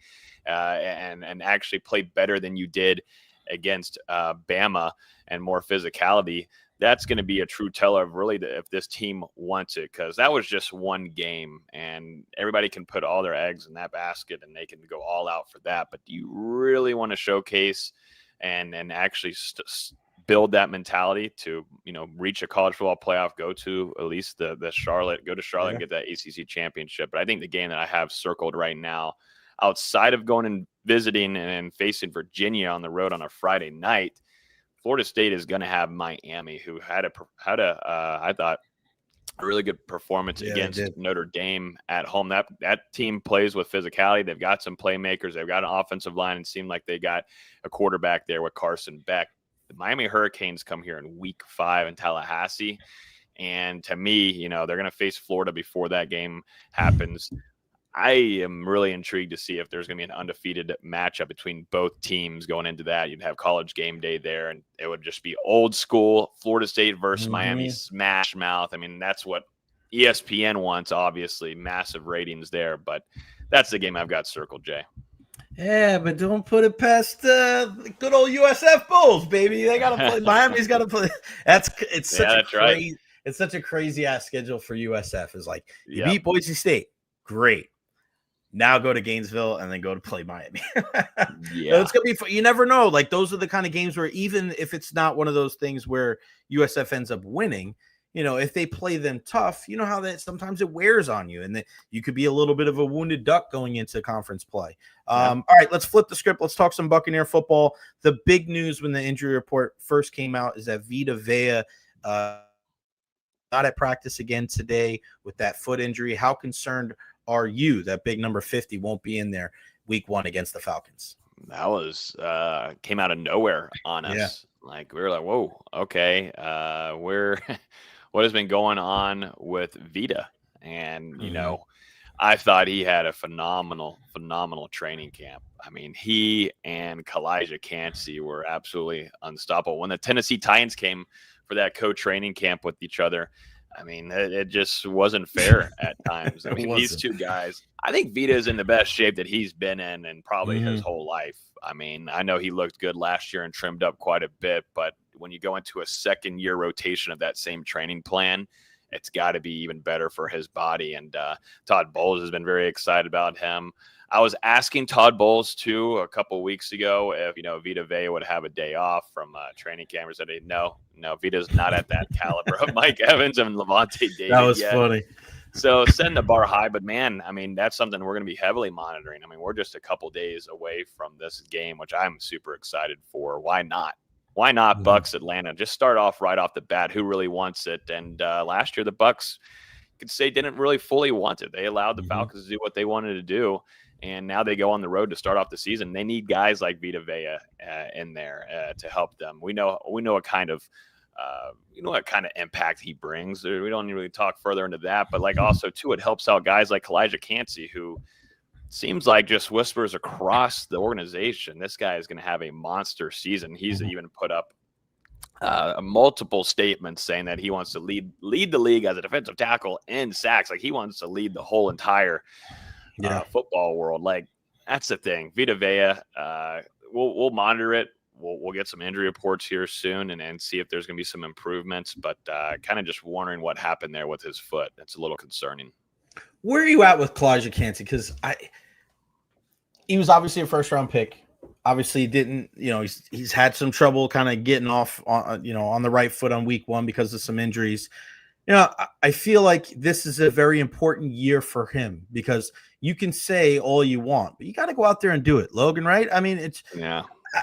and actually play better than you did against Bama and more physicality? That's going to be a true teller of really if this team wants it, because that was just one game and everybody can put all their eggs in that basket and they can go all out for that. But do you really want to showcase and actually build that mentality to, reach a college football playoff, go to at least the Charlotte and get that ACC championship? But I think the game that I have circled right now, outside of going and visiting and facing Virginia on the road on a Friday night, Florida State is going to have Miami, who had I thought, a really good performance against Notre Dame at home. That team plays with physicality. They've got some playmakers. They've got an offensive line, and seemed like they got a quarterback there with Carson Beck. The Miami Hurricanes come here in Week 5 in Tallahassee, and to me, they're going to face Florida before that game happens. I am really intrigued to see if there's going to be an undefeated matchup between both teams going into that. You'd have College Game Day there, and it would just be old school Florida State versus Miami smash mouth. I mean, that's what ESPN wants, obviously. Massive ratings there, but that's the game I've got circled, Jay. Yeah, but don't put it past the good old USF Bulls, baby. They got to play. Miami's got to play. It's such a crazy ass schedule for USF. Is like you beat Boise State, great. Now go to Gainesville and then go to play Miami. It's going to be – you never know. Like, those are the kind of games where even if it's not one of those things where USF ends up winning, if they play them tough, you know how that sometimes it wears on you, and that you could be a little bit of a wounded duck going into conference play. All right, let's flip the script. Let's talk some Buccaneer football. The big news when the injury report first came out is that Vita Vea not at practice again today with that foot injury. How concerned are you that big number 50 won't be in there Week 1 against the Falcons? That was came out of nowhere on us. Yeah. Like, we were like, whoa, okay. What has been going on with Vita? And, I thought he had a phenomenal training camp. I mean, he and Kalijah Kancey were absolutely unstoppable. When the Tennessee Titans came for that co-training camp with each other, I mean, it just wasn't fair at times. I mean, these two guys, I think Vita is in the best shape that he's been in probably his whole life. I mean, I know he looked good last year and trimmed up quite a bit, but when you go into a second-year rotation of that same training plan, it's got to be even better for his body. And Todd Bowles has been very excited about him. I was asking Todd Bowles, too, a couple weeks ago if, Vita Vea would have a day off from training camp. He said, no, Vita's not at that caliber of Mike Evans and Levante David. That was funny. So setting the bar high, but man, I mean, that's something we're going to be heavily monitoring. I mean, we're just a couple days away from this game, which I'm super excited for. Why not? Why not Bucs Atlanta? Just start off right off the bat. Who really wants it? And last year, the Bucs could say didn't really fully want it. They allowed the Falcons to do what they wanted to do. And now they go on the road to start off the season. They need guys like Vita Vea in there to help them. We know what kind of impact he brings. We don't really talk further into that, but like also too, it helps out guys like Kalijah Kancey, who seems like just whispers across the organization. This guy is going to have a monster season. He's even put up multiple statements saying that he wants to lead the league as a defensive tackle in sacks. Like he wants to lead the whole entire football world. Like that's the thing. Vita Vea, we'll monitor it. We'll get some injury reports here soon and see if there's going to be some improvements. But kind of just wondering what happened there with his foot. That's a little concerning. Where are you at with Kalijah Cansey? Because he was obviously a first-round pick. Obviously didn't, he's had some trouble kind of getting off on the right foot on week one because of some injuries. I feel like this is a very important year for him because you can say all you want, but you got to go out there and do it, Logan, right? I mean,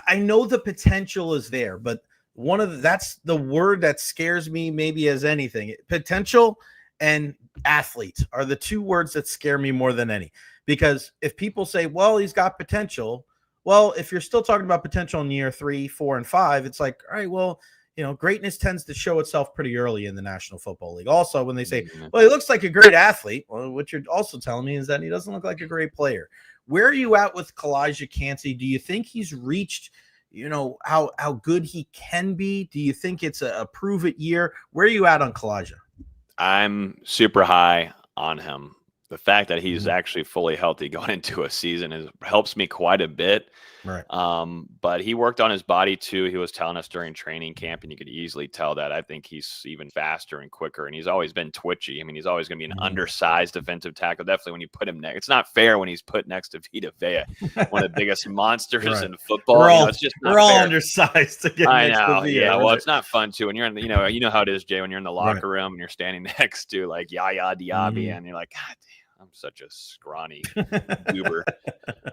I know the potential is there, but that's the word that scares me maybe as anything. Potential and athlete are the two words that scare me more than any, because if people say, well, he's got potential, well, if you're still talking about potential in year 3, 4, and 5, it's like, all right, well, greatness tends to show itself pretty early in the National Football League. Also, when they say, well, he looks like a great athlete, well, what you're also telling me is that he doesn't look like a great player. Where are you at with Kalijah Cansey? Do you think he's reached, how good he can be? Do you think it's a prove it year? Where are you at on Kalijah? I'm super high on him. The fact that he's actually fully healthy going into a season helps me quite a bit. Right. But he worked on his body too. He was telling us during training camp, and you could easily tell that. I think he's even faster and quicker, and he's always been twitchy. I mean, he's always going to be an undersized defensive tackle. Definitely when you put him next, it's not fair when he's put next to Vita Vea, one of the biggest monsters in football. We're all undersized to get I next know. to Vea. Yeah. Well, it's not fun too when you're in you know how it is, Jay, when you're in the locker room and you're standing next to like Yaya Diaby, and you're like, God damn. I'm such a scrawny goober,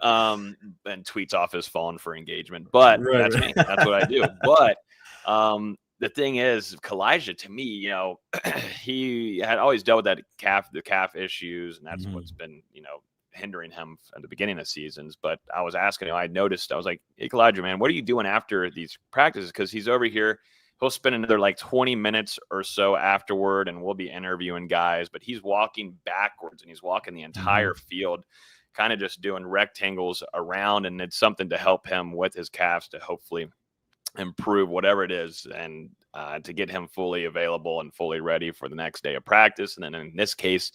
and tweets off his phone for engagement. But that's me. That's what I do. But the thing is, Kalijah, to me, he had always dealt with the calf issues, and that's what's been, hindering him at the beginning of seasons. But I was asking him, I was like, hey, Kalijah, man, what are you doing after these practices? Because he's over here. He'll spend another like 20 minutes or so afterward, and we'll be interviewing guys, but he's walking backwards and he's walking the entire field, kind of just doing rectangles around. And it's something to help him with his calves to hopefully improve whatever it is, and to get him fully available and fully ready for the next day of practice. And then in this case,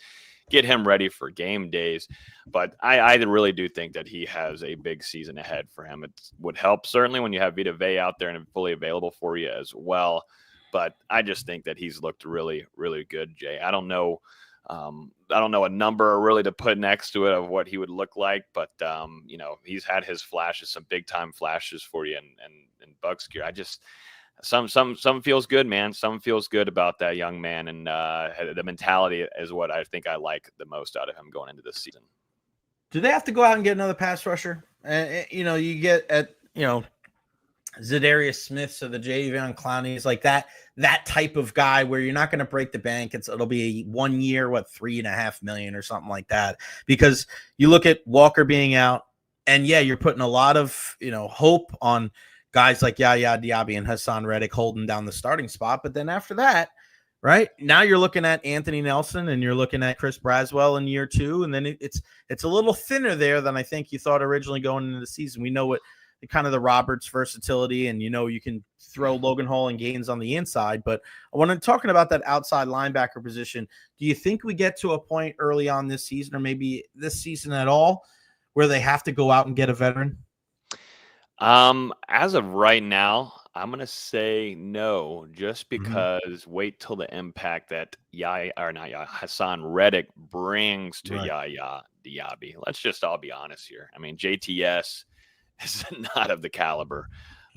get him ready for game days. But I really do think that he has a big season ahead for him. It would help certainly when you have Vita Vea out there and fully available for you as well. But I just think that he's looked really, really good, Jay. I don't know a number really to put next to it of what he would look like, but he's had his flashes, some big time flashes for you in Bucs gear. Some feels good, man. Some feels good about that young man, and the mentality is what I think I like the most out of him going into this season. Do they have to go out and get another pass rusher? You get at Zadarius Smiths or the Jadeveon Clowney's like that type of guy where you're not going to break the bank. It'll be 1 year, $3.5 million or something like that. Because you look at Walker being out, and you're putting a lot of hope on guys like Yaya Diaby and Hassan Reddick holding down the starting spot. But then after that, right now you're looking at Anthony Nelson and you're looking at Chris Braswell in year 2. And then it's a little thinner there than I think you thought originally going into the season. We know what kind of the Roberts versatility, and you can throw Logan Hall and Gaines on the inside. But when I'm talking about that outside linebacker position, do you think we get to a point early on this season, or maybe this season at all, where they have to go out and get a veteran? As of right now, I'm going to say no, just because wait till the impact that Hassan Reddick brings to Yaya Diaby. Let's just all be honest here. I mean, JTS is not of the caliber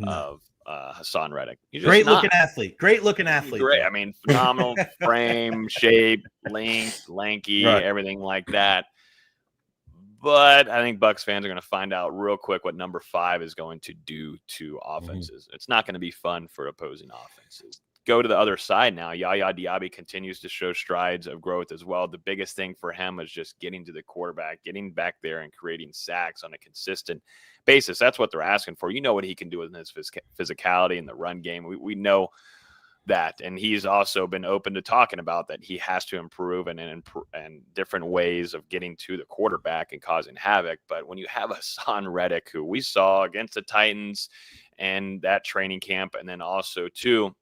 of Hassan Reddick. Great looking athlete. Great. I mean, phenomenal frame, shape, length, lanky, everything like that. But I think Bucs fans are going to find out real quick what number 5 is going to do to offenses. It's not going to be fun for opposing offenses. Go to the other side now. Yaya Diaby continues to show strides of growth as well. The biggest thing for him is just getting to the quarterback, getting back there and creating sacks on a consistent basis. That's what they're asking for. You know what he can do with his physicality in the run game. We know that, and he's also been open to talking about that he has to improve and different ways of getting to the quarterback and causing havoc. But when you have Hassan Reddick, who we saw against the Titans and that training camp. And then also too,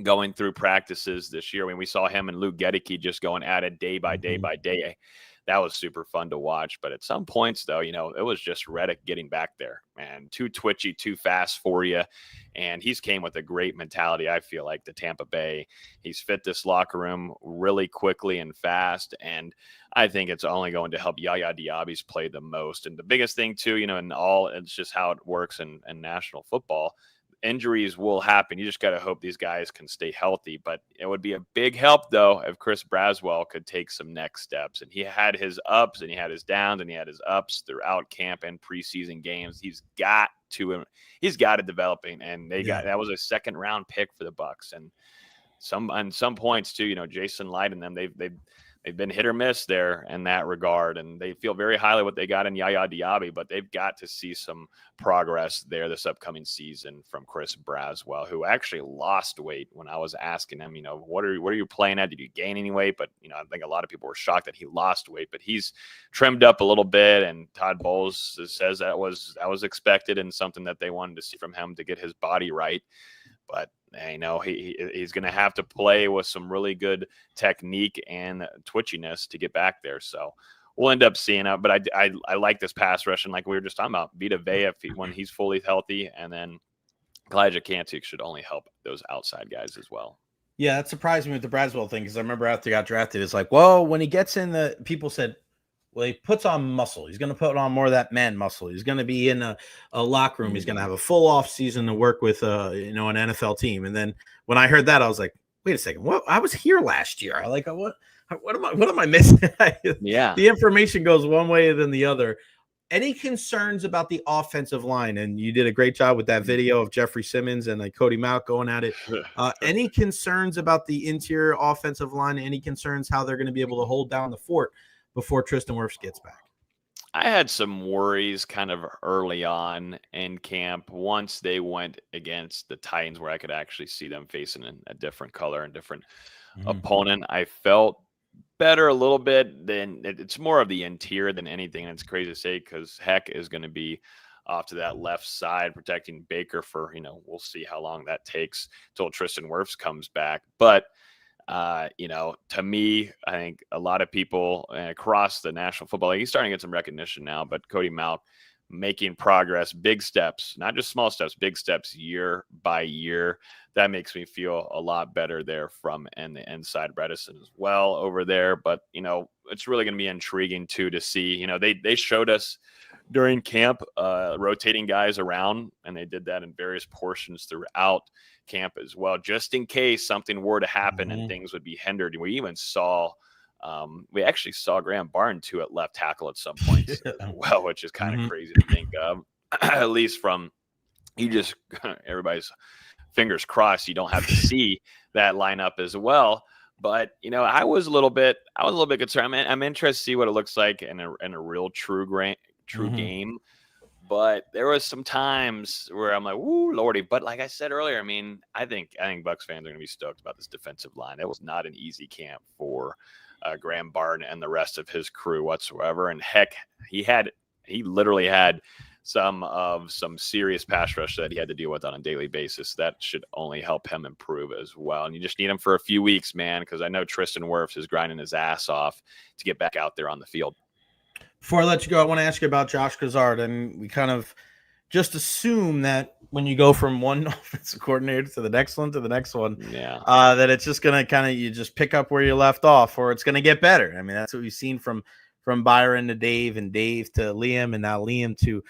going through practices this year, when we saw him and Luke Gedeke just going at it day by day by day. That was super fun to watch. But at some points, though, it was just Reddick getting back there, man. Too twitchy, too fast for you. And he's came with a great mentality, I feel like, to Tampa Bay. He's fit this locker room really quickly and fast. And I think it's only going to help Yaya Diaby's play the most. And the biggest thing, too, it's just how it works in national football. Injuries will happen. You just got to hope these guys can stay healthy. But it would be a big help, though, if Chris Braswell could take some next steps. And he had his ups and he had his downs and he had his ups throughout camp and preseason games. He's got to develop, and that was a second round pick for the Bucs. And some points too, Jason Light and them, they've been hit or miss there in that regard, and they feel very highly what they got in Yaya Diaby, but they've got to see some progress there this upcoming season from Chris Braswell, who actually lost weight when I was asking him, what are you playing at? Did you gain any weight? But, I think a lot of people were shocked that he lost weight, but he's trimmed up a little bit, and Todd Bowles says that was expected and something that they wanted to see from him to get his body right. But he's going to have to play with some really good technique and twitchiness to get back there. So we'll end up seeing it. But I like this pass rush, and like we were just talking about, Vita Vea when he's fully healthy, and then Elijah Kantic should only help those outside guys as well. Yeah, that surprised me with the Braswell thing, because I remember after he got drafted, it's like, well, when he gets in people said, well, he puts on muscle. He's going to put on more of that man muscle. He's going to be in a locker room. He's going to have a full off season to work with, an NFL team. And then when I heard that, I was like, wait a second. What? I was here last year. What am I missing? Yeah. The information goes one way than the other. Any concerns about the offensive line? And you did a great job with that video of Jeffrey Simmons and Cody Mauch going at it. Any concerns about the interior offensive line? Any concerns how they're going to be able to hold down the fort before Tristan Wirfs gets back? I had some worries kind of early on in camp once they went against the Titans, where I could actually see them facing a different color and different opponent. I felt better a little bit. Than it's more of the interior than anything. And it's crazy to say, because Heck is going to be off to that left side protecting Baker for, we'll see how long that takes till Tristan Wirfs comes back. But to me, I think a lot of people across the National Football League, he's starting to get some recognition now, but Cody Mauch making progress, big steps, not just small steps, big steps year by year. That makes me feel a lot better there and the inside Bredesen as well over there. But, it's really going to be intriguing too, to see, they showed us during camp, rotating guys around, and they did that in various portions throughout camp as well, just in case something were to happen and things would be hindered. We even saw, we actually saw Graham Barton too at left tackle at some point as well, which is kind of crazy to think of, at least from everybody's fingers crossed you don't have to see that lineup as well. But I was a little bit concerned. I'm interested to see what it looks like in a real true game. But there was some times where I'm like, "Ooh, Lordy!" But like I said earlier, I think Bucs fans are going to be stoked about this defensive line. It was not an easy camp for Graham Barton and the rest of his crew whatsoever. And heck, he literally had some serious pass rush that he had to deal with on a daily basis. That should only help him improve as well. And you just need him for a few weeks, man, because I know Tristan Wirfs is grinding his ass off to get back out there on the field. Before I let you go, I want to ask you about Josh Gazard. And we kind of just assume that when you go from one offensive coordinator to the next one, that it's just going to you just pick up where you left off, or it's going to get better. That's what we've seen from Byron to Dave, and Dave to Liam, and now Liam to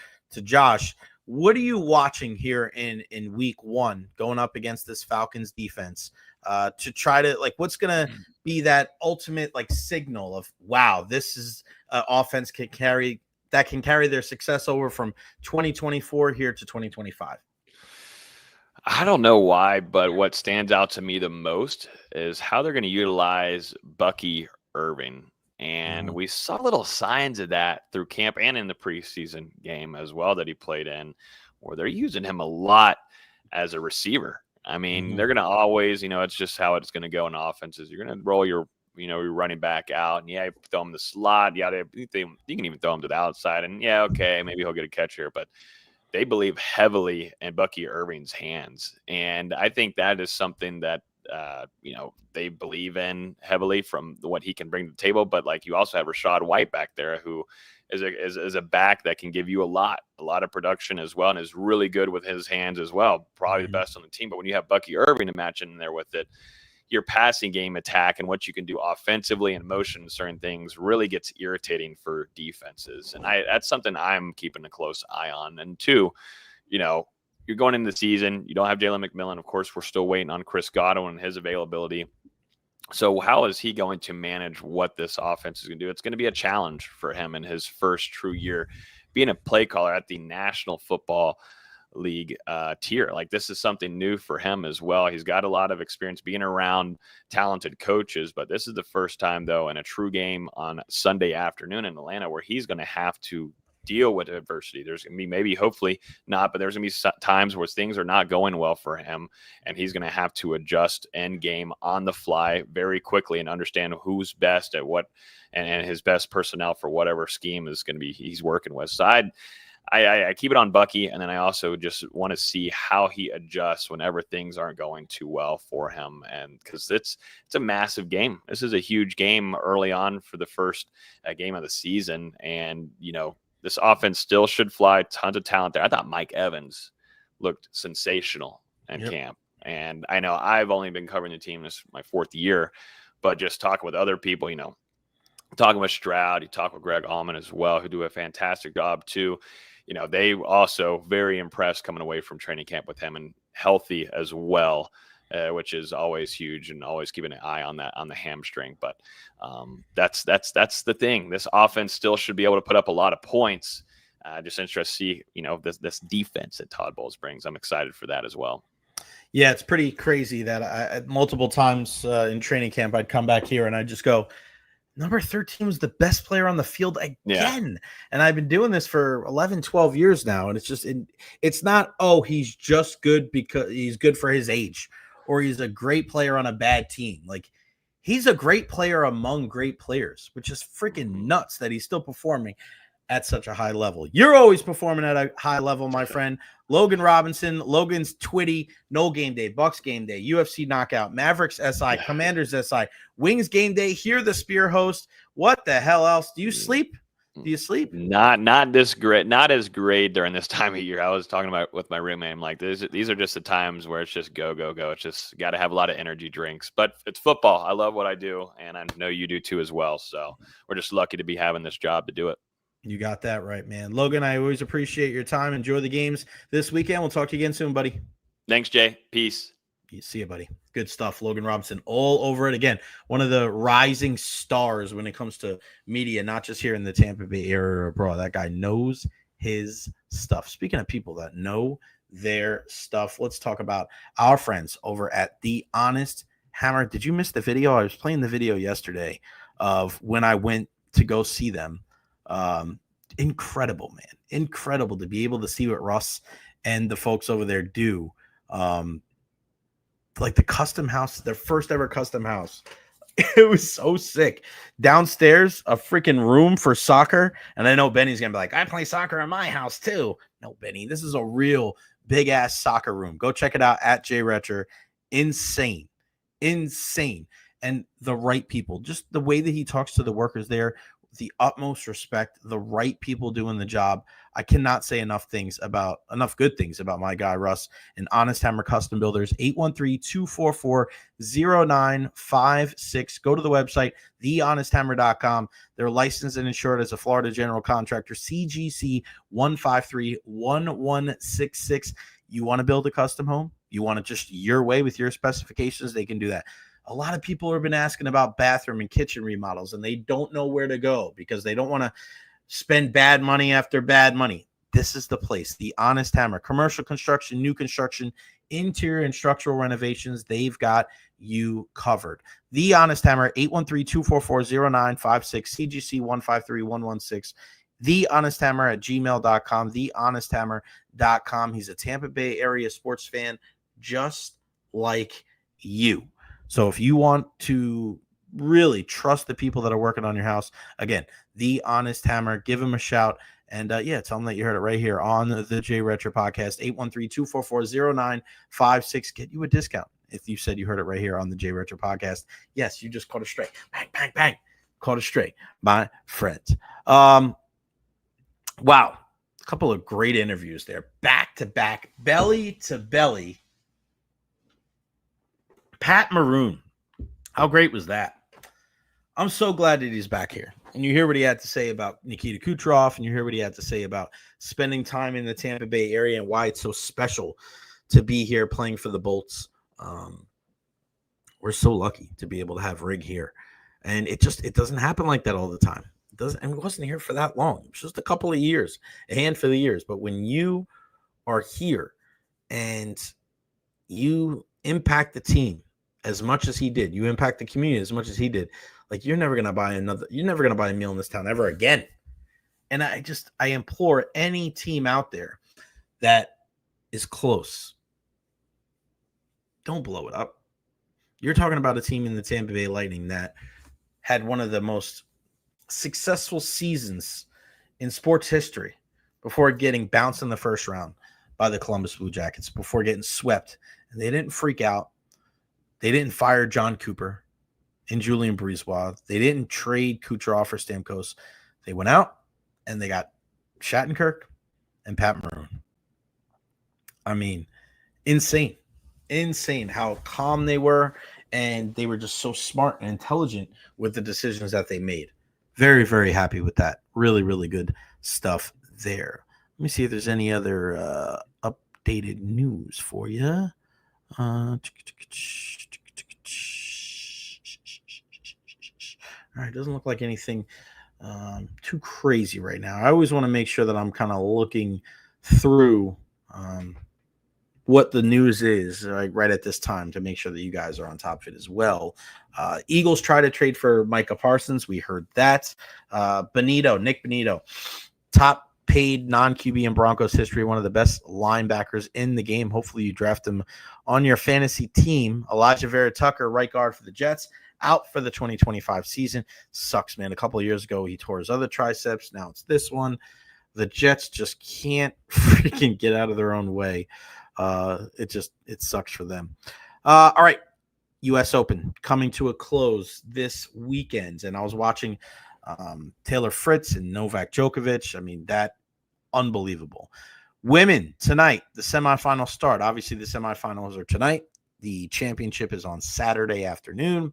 Josh. What are you watching here in week one going up against this Falcons defense to try to what's going to be that ultimate signal of, wow, this is offense can carry their success over from 2024 here to 2025? I don't know why, but what stands out to me the most is how they're going to utilize Bucky Irving. And we saw little signs of that through camp and in the preseason game as well that he played in, where they're using him a lot as a receiver. They're going to always, it's just how it's going to go in offenses. You're going to roll your running back out, and you throw him the slot. You can even throw him to the outside, and okay, maybe he'll get a catch here, but they believe heavily in Bucky Irving's hands. And I think that is something that, they believe in heavily from what he can bring to the table. But like, you also have Rachaad White back there, who is a back that can give you a lot of production as well, and is really good with his hands as well. Probably the best on the team. But when you have Bucky Irving to match in there with it, your passing game attack and what you can do offensively and motion and certain things really gets irritating for defenses. And that's something I'm keeping a close eye on. And two, you're going into the season, you don't have Jalen McMillan. Of course, we're still waiting on Chris Godwin and his availability. So how is he going to manage what this offense is going to do? It's going to be a challenge for him in his first true year being a play caller at the National Football League tier. Like, this is something new for him as well. He's got a lot of experience being around talented coaches, but this is the first time, though, in a true game on Sunday afternoon in Atlanta where he's going to have to deal with adversity. There's going to be, maybe, hopefully not, but there's going to be times where things are not going well for him, and he's going to have to adjust end game on the fly very quickly and understand who's best at what and his best personnel for whatever scheme is going to be he's working with. So I keep it on Bucky, and then I also just want to see how he adjusts whenever things aren't going too well for him, and because it's a massive game. This is a huge game early on for the first game of the season, and this offense still should fly. Tons of talent there. I thought Mike Evans looked sensational in camp. And I know I've only been covering the team this my fourth year, but just talking with other people, talking with Stroud, you talk with Greg Allman as well, who do a fantastic job too. They also very impressed coming away from training camp with him and healthy as well. Which is always huge, and always keeping an eye on the hamstring. But that's the thing. This offense still should be able to put up a lot of points. Just interested to see, this defense that Todd Bowles brings. I'm excited for that as well. Yeah, it's pretty crazy that I multiple times in training camp I'd come back here and I'd just go, number 13 was the best player on the field again. Yeah. And I've been doing this for 11, 12 years now. And it's just, it's not, he's just good because he's good for his age, or he's a great player on a bad team. Like, he's a great player among great players, which is freaking nuts that he's still performing at such a high level. You're always performing at a high level, my friend. Logan Robinson, Logan's Twitty, No Game Day, Bucs Game Day, UFC Knockout, Mavericks SI, Commanders SI, Wings Game Day, Here the Spear host. What the hell else? Do you sleep? Do you sleep? Not this great, not as great during this time of year. I was talking about with my roommate. I'm like, these are just the times where it's just go. It's just got to have a lot of energy drinks. But it's football. I love what I do, and I know you do too as well. So we're just lucky to be having this job to do it. You got that right, man. Logan, I always appreciate your time. Enjoy the games this weekend. We'll talk to you again soon, buddy. Thanks, Jay. Peace. You see you, buddy. Good stuff. Logan Robinson, all over it again. One of the rising stars when it comes to media, not just here in the Tampa Bay area or abroad. That guy knows his stuff. Speaking of people that know their stuff, let's talk about our friends over at The Honest Hammer. Did you miss the video? I was playing the video yesterday of when I went to go see them. Incredible, man. Incredible to be able to see what Russ and the folks over there do. Like the custom house, their first ever custom house. It was so sick. Downstairs, a freaking room for soccer. And I know Benny's going to be like, I play soccer in my house too. No, Benny, this is a real big ass soccer room. Go check it out at Recher. Insane. And the right people, just the way that he talks to the workers there, the utmost respect, the right people doing the job. I cannot say enough good things about my guy, Russ, and Honest Hammer Custom Builders, 813-244-0956. Go to the website, thehonesthammer.com. They're licensed and insured as a Florida general contractor, CGC 153-1166. You want to build a custom home? You want it just your way with your specifications? They can do that. A lot of people have been asking about bathroom and kitchen remodels, and they don't know where to go because they don't want to spend bad money after bad money. This is the place. The Honest Hammer. Commercial construction, new construction, interior and structural renovations. They've got you covered. The Honest Hammer, 813-244-0956, CGC 153-116. TheHonestHammer at gmail.com. TheHonestHammer.com. He's a Tampa Bay area sports fan just like you. So if you want to really trust the people that are working on your house, again, The Honest Hammer, give him a shout And tell them that you heard it right here on the Recher podcast. 813-244-0956. Get you a discount if you said you heard it right here on the Recher podcast. Yes, you just caught it straight. Bang, bang, bang. Caught it straight, my friends. Wow. A couple of great interviews there. Back to back, belly to belly. Pat Maroon. How great was that? I'm so glad that he's back here. And you hear what he had to say about Nikita Kucherov, and you hear what he had to say about spending time in the Tampa Bay area and why it's so special to be here playing for the Bolts. We're so lucky to be able to have Rig here. And it doesn't happen like that all the time. It doesn't, and we wasn't here for that long. It was just a couple of years, a handful of years. But when you are here and you impact the team as much as he did, you impact the community as much as he did, like you're never gonna buy a meal in this town ever again. And I implore any team out there that is close, don't blow it up. You're talking about a team in the Tampa Bay Lightning that had one of the most successful seasons in sports history before getting bounced in the first round by the Columbus Blue Jackets, before getting swept. And they didn't freak out. They didn't fire John Cooper and Julian Brisebois. They didn't trade Kucherov for Stamkos. They went out and they got Shattenkirk and Pat Maroon. I mean, insane how calm they were, and they were just so smart and intelligent with the decisions that they made. Very, very happy with that. Really, really good stuff there. Let me see if there's any other updated news for you. All right, doesn't look like anything too crazy right now. I always want to make sure that I'm kind of looking through what the news is right at this time to make sure that you guys are on top of it as well. Eagles try to trade for Micah Parsons. We heard that. Nick Bonito, top paid non-QB in Broncos history, one of the best linebackers in the game. Hopefully you draft him on your fantasy team. Elijah Vera Tucker, right guard for the Jets, out for the 2025 season. Sucks, man. A couple of years ago, he tore his other triceps. Now it's this one. The Jets just can't freaking get out of their own way. It sucks for them. All right. U.S. Open coming to a close this weekend. And I was watching Taylor Fritz and Novak Djokovic. I mean, that unbelievable. Women tonight, the semifinals start. Obviously, the semifinals are tonight. The championship is on Saturday afternoon.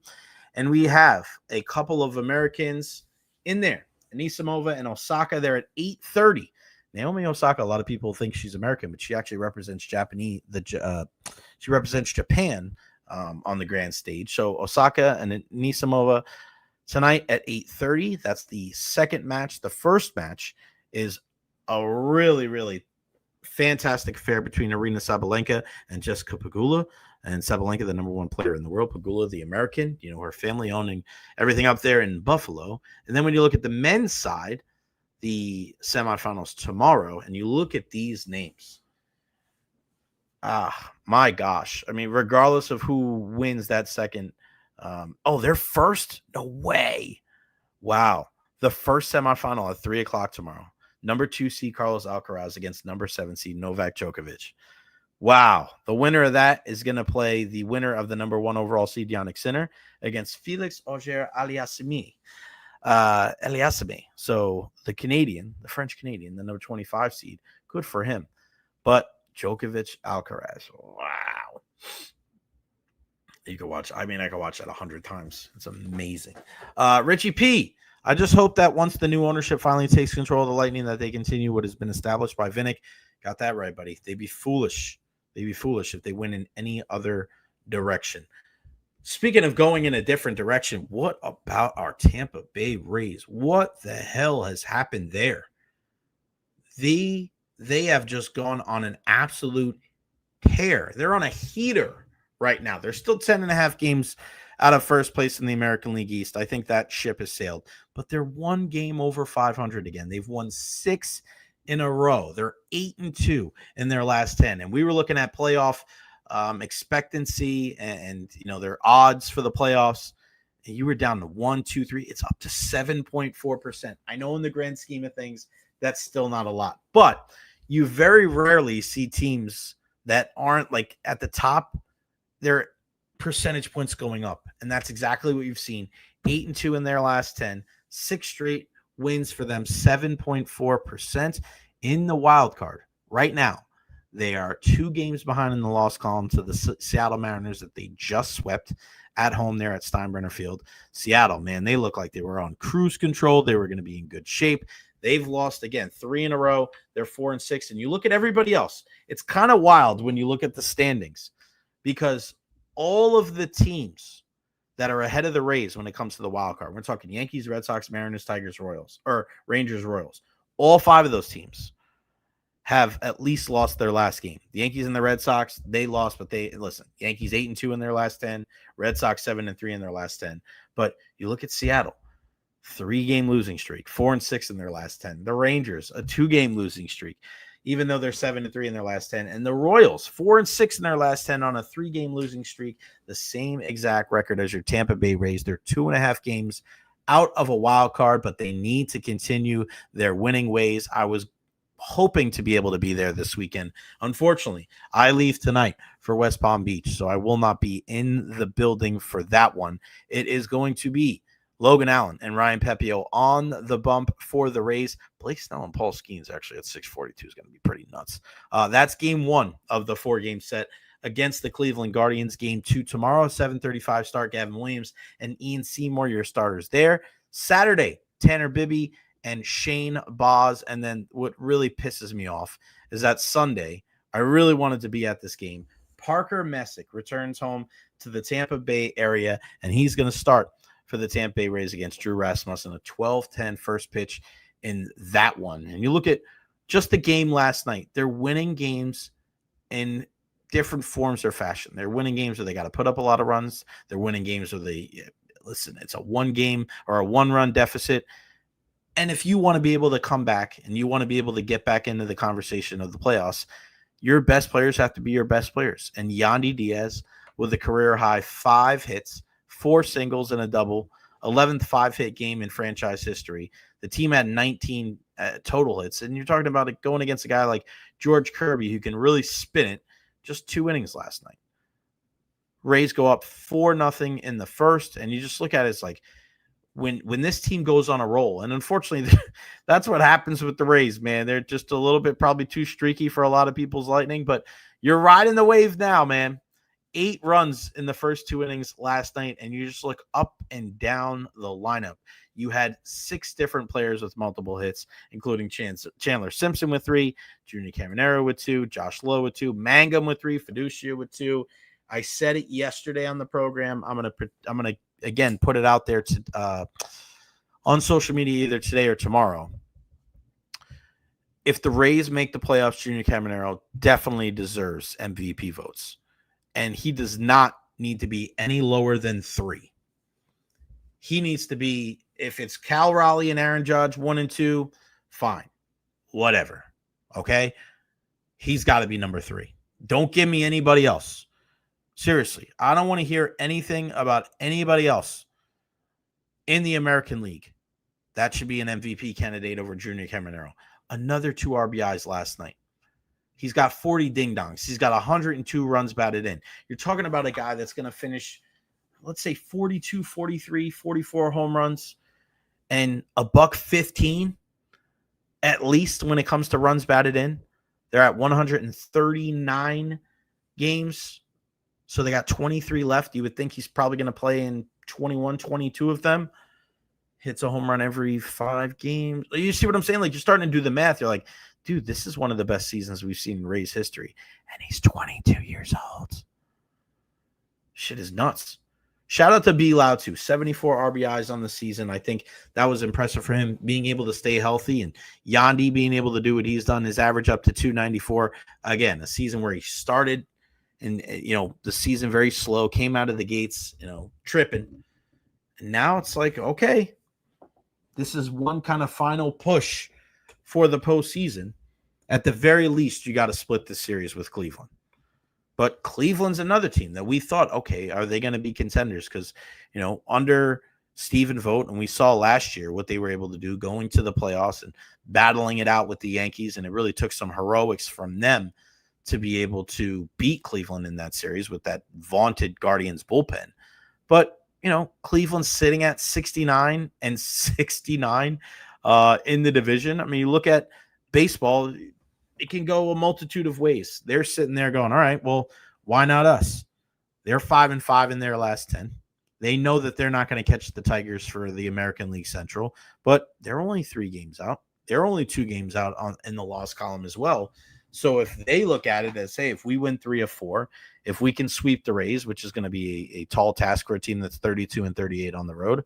And we have a couple of Americans in there. Anisimova and Osaka, they're at 8:30. Naomi Osaka, a lot of people think she's American, but she actually represents Japan on the grand stage. So Osaka and Anisimova tonight at 8:30. That's the second match. The first match is a really, really fantastic affair between Arina Sabalenka and Jessica Pegula. And Sabalenka, the number one player in the world. Pegula, the American, her family owning everything up there in Buffalo. And then when you look at the men's side, the semifinals tomorrow, and you look at these names. My gosh. I mean, regardless of who wins that second. They're first? No way. Wow. The first semifinal at 3:00 tomorrow. Number 2 seed Carlos Alcaraz against number 7 seed Novak Djokovic. Wow. The winner of that is going to play the winner of the number 1 overall seed Jannik Sinner against Felix Auger-Aliassime. So the French Canadian, the number 25 seed, good for him. But Djokovic, Alcaraz, wow. You can watch. I can watch that 100 times. It's amazing. Richie P, I just hope that once the new ownership finally takes control of the Lightning, that they continue what has been established by Vinnick. Got that right, buddy. They'd be foolish. If they went in any other direction. Speaking of going in a different direction, what about our Tampa Bay Rays? What the hell has happened there? They have just gone on an absolute tear. They're on a heater right now. They're still 10.5 games out of first place in the American League East. I think that ship has sailed. But they're 1 game over 500 again. They've won 6 in a row. They're 8-2 in their last 10. And we were looking at playoff expectancy and their odds for the playoffs. And you were down to 1, 2, 3. It's up to 7.4%. I know in the grand scheme of things, that's still not a lot. But you very rarely see teams that aren't like at the top, their percentage points going up. And that's exactly what you've seen. 8-2 in their last 10, 6 straight wins for them, 7.4% in the wild card. Right now, they are 2 games behind in the loss column to the Seattle Mariners that they just swept at home there at Steinbrenner Field. Seattle, man, they look like they were on cruise control. They were going to be in good shape. They've lost, again, 3 in a row. They're 4-6. And you look at everybody else. It's kind of wild when you look at the standings because all of the teams that are ahead of the Rays when it comes to the wild card, we're talking Yankees, Red Sox, Mariners, Tigers, Royals, or Rangers, Royals. All 5 of those teams have at least lost their last game. The Yankees and the Red Sox, they lost, but Yankees 8-2 in their last 10, Red Sox 7-3 in their last 10. But you look at Seattle, 3-game losing streak, 4-6 in their last 10. The Rangers, a 2-game losing streak, even though they're 7-3 in their last 10. And the Royals, 4-6 in their last 10 on a 3-game losing streak, the same exact record as your Tampa Bay Rays. They're 2.5 games out of a wild card, but they need to continue their winning ways. I was hoping to be able to be there this weekend. Unfortunately, I leave tonight for West Palm Beach, so I will not be in the building for that one. It is going to be Logan Allen and Ryan Pepio on the bump for the Rays. Blake Snell and Paul Skeens actually at 6:42 is going to be pretty nuts. That's game 1 of the 4-game set against the Cleveland Guardians. Game 2 tomorrow, 7:35 start. Gavin Williams and Ian Seymour, your starters there. Saturday, Tanner Bibby and Shane Boz. And then what really pisses me off is that Sunday, I really wanted to be at this game. Parker Messick returns home to the Tampa Bay area, and he's going to start for the Tampa Bay Rays against Drew Rasmussen, a 12-10 first pitch in that one. And you look at just the game last night, they're winning games in different forms or fashion. They're winning games where they got to put up a lot of runs. They're winning games where it's a 1-game or a 1-run deficit. And if you want to be able to come back and you want to be able to get back into the conversation of the playoffs, your best players have to be your best players. And Yandy Diaz with a career high 5 hits, 4 singles and a double, 11th 5-hit game in franchise history. The team had 19 total hits. And you're talking about it going against a guy like George Kirby who can really spin it. Just 2 innings last night. Rays go up 4-0 in the first. And you just look at it, it's like, when this team goes on a roll, and unfortunately, that's what happens with the Rays, man. They're just a little bit probably too streaky for a lot of people's Lightning, but you're riding the wave now, man. 8 runs in the first 2 innings last night, and you just look up and down the lineup. You had 6 different players with multiple hits, including Chandler Simpson with 3, Junior Caminero with 2, Josh Lowe with 2, Mangum with 3, Fiducia with 2. I said it yesterday on the program. I'm gonna again put it out there to on social media either today or tomorrow. If the Rays make the playoffs, Junior Caminero definitely deserves MVP votes, and he does not need to be any lower than 3. He needs to be, if it's Cal Raleigh and Aaron Judge 1 and 2, fine, whatever. Okay, he's got to be number 3. Don't give me anybody else. Seriously, I don't want to hear anything about anybody else in the American League. That should be an MVP candidate over Junior Caminero. Another 2 RBIs last night. He's got 40 ding-dongs. He's got 102 runs batted in. You're talking about a guy that's going to finish, let's say, 42, 43, 44 home runs and a $115 at least when it comes to runs batted in. They're at 139 games. So they got 23 left. You would think he's probably going to play in 21, 22 of them. Hits a home run every 5 games. You see what I'm saying? Like, you're starting to do the math. You're like, dude, this is one of the best seasons we've seen in Rays history. And he's 22 years old. Shit is nuts. Shout out to B. Loud, too. 74 RBIs on the season. I think that was impressive for him, being able to stay healthy. And Yandy being able to do what he's done, his average up to 294. Again, a season where he started and, the season very slow, came out of the gates, tripping. And now it's like, okay, this is one kind of final push for the postseason. At the very least, you got to split the series with Cleveland. But Cleveland's another team that we thought, okay, are they going to be contenders? Because, under Stephen Vogt, and we saw last year what they were able to do going to the playoffs and battling it out with the Yankees, and it really took some heroics from them to be able to beat Cleveland in that series with that vaunted Guardians bullpen. But, Cleveland's sitting at 69 and 69 in the division. I mean, you look at baseball, it can go a multitude of ways. They're sitting there going, all right, well, why not us? They're 5-5 in their last 10. They know that they're not going to catch the Tigers for the American League Central, but they're only 3 games out. They're only 2 games out in the loss column as well. So if they look at it as, hey, if we win 3 of 4, if we can sweep the Rays, which is going to be a tall task for a team that's 32 and 38 on the road,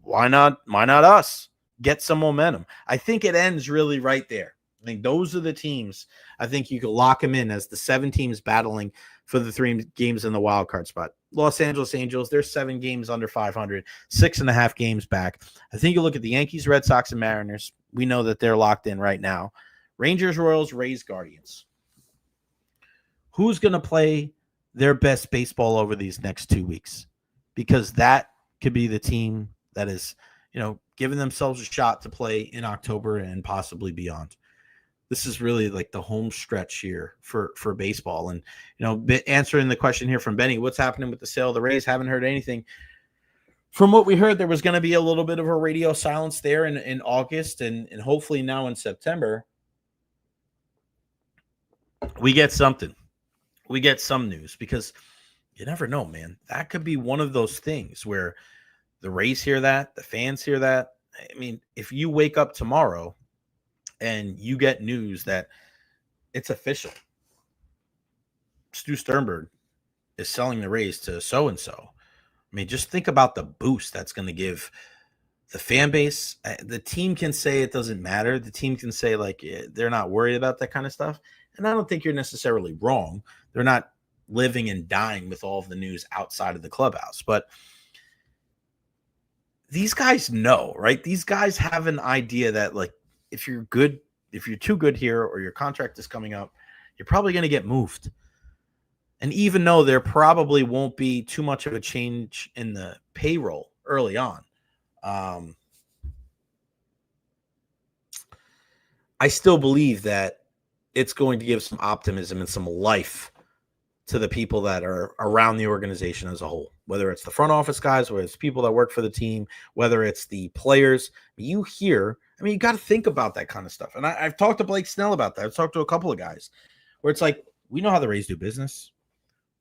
why not us? Get some momentum. I think it ends really right there. I think those are the teams. I think you could lock them in as the 7 teams battling for the 3 games in the wild card spot. Los Angeles Angels, they're 7 games under 500, 6.5 games back. I think you look at the Yankees, Red Sox, and Mariners. We know that they're locked in right now. Rangers, Royals, Rays, Guardians. Who's going to play their best baseball over these next 2 weeks? Because that could be the team that is, giving themselves a shot to play in October and possibly beyond. This is really like the home stretch here for baseball. And, answering the question here from Benny, what's happening with the sale of the Rays? Haven't heard anything. From what we heard, there was going to be a little bit of a radio silence there in August and hopefully now in September. We get something. We get some news because you never know, man. That could be one of those things where the Rays hear that, the fans hear that. I mean, if you wake up tomorrow and you get news that it's official, Stu Sternberg is selling the Rays to so-and-so. I mean, just think about the boost that's going to give the fan base. The team can say it doesn't matter. The team can say, they're not worried about that kind of stuff. And I don't think you're necessarily wrong. They're not living and dying with all of the news outside of the clubhouse. But these guys know, right? These guys have an idea that, if you're good, if you're too good here or your contract is coming up, you're probably going to get moved. And even though there probably won't be too much of a change in the payroll early on, I still believe that it's going to give some optimism and some life to the people that are around the organization as a whole, whether it's the front office guys, whether it's people that work for the team, whether it's the players. You hear, you got to think about that kind of stuff. And I've talked to Blake Snell about that. I've talked to a couple of guys where it's we know how the Rays do business.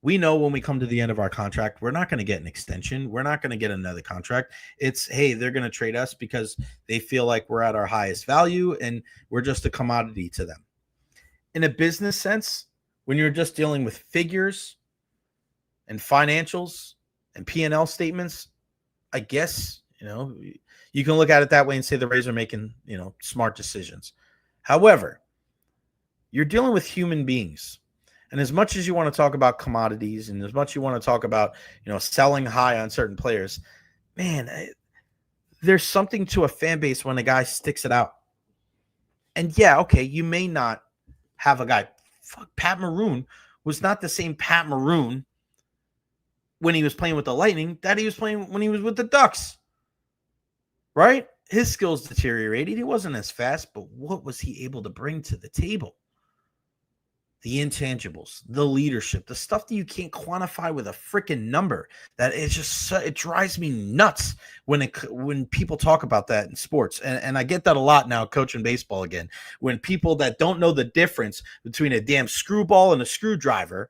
We know when we come to the end of our contract, we're not going to get an extension. We're not going to get another contract. It's, hey, they're going to trade us because they feel like we're at our highest value and we're just a commodity to them. In a business sense, when you're just dealing with figures and financials and P&L statements, I guess, you can look at it that way and say the Rays are making, smart decisions. However, you're dealing with human beings. And as much as you want to talk about commodities and as much as you want to talk about, selling high on certain players, man, there's something to a fan base when a guy sticks it out. And yeah, okay, you may not have a guy. Pat Maroon was not the same Pat Maroon when he was playing with the Lightning that he was playing when he was with the Ducks. Right? His skills deteriorated. He wasn't as fast, but what was he able to bring to the table? The intangibles, the leadership, the stuff that you can't quantify with a freaking number. That it's just, it drives me nuts when people talk about that in sports. And I get that a lot now coaching baseball again. When people that don't know the difference between a damn screwball and a screwdriver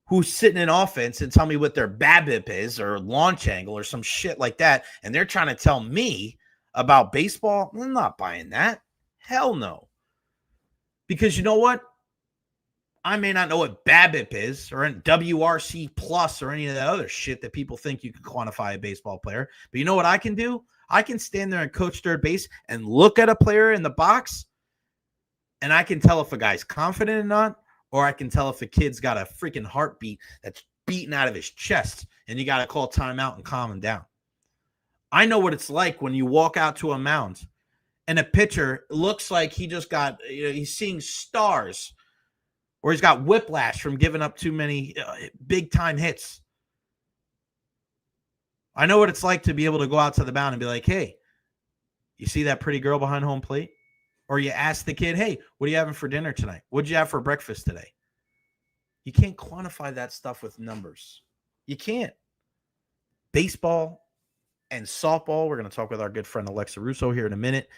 who's sitting in offense and tell me what their BABIP is or launch angle or some shit like that, and they're trying to tell me about baseball, I'm not buying that. Hell no. Because you know what? I may not know what BABIP is or WRC plus or any of that other shit that people think you can quantify a baseball player. But you know what I can do? I can stand there and coach third base and look at a player in the box, and I can tell if a guy's confident or not, or I can tell if a kid's got a freaking heartbeat that's beating out of his chest, and you got to call timeout and calm him down. I know what it's like when you walk out to a mound and a pitcher looks like he just got, he's seeing stars, or he's got whiplash from giving up too many big-time hits. I know what it's like to be able to go out to the mound and be like, hey, you see that pretty girl behind home plate? Or you ask the kid, hey, what are you having for dinner tonight? What'd you have for breakfast today? You can't quantify that stuff with numbers. You can't. Baseball and softball, we're going to talk with our good friend Alexa Russo here in a minute.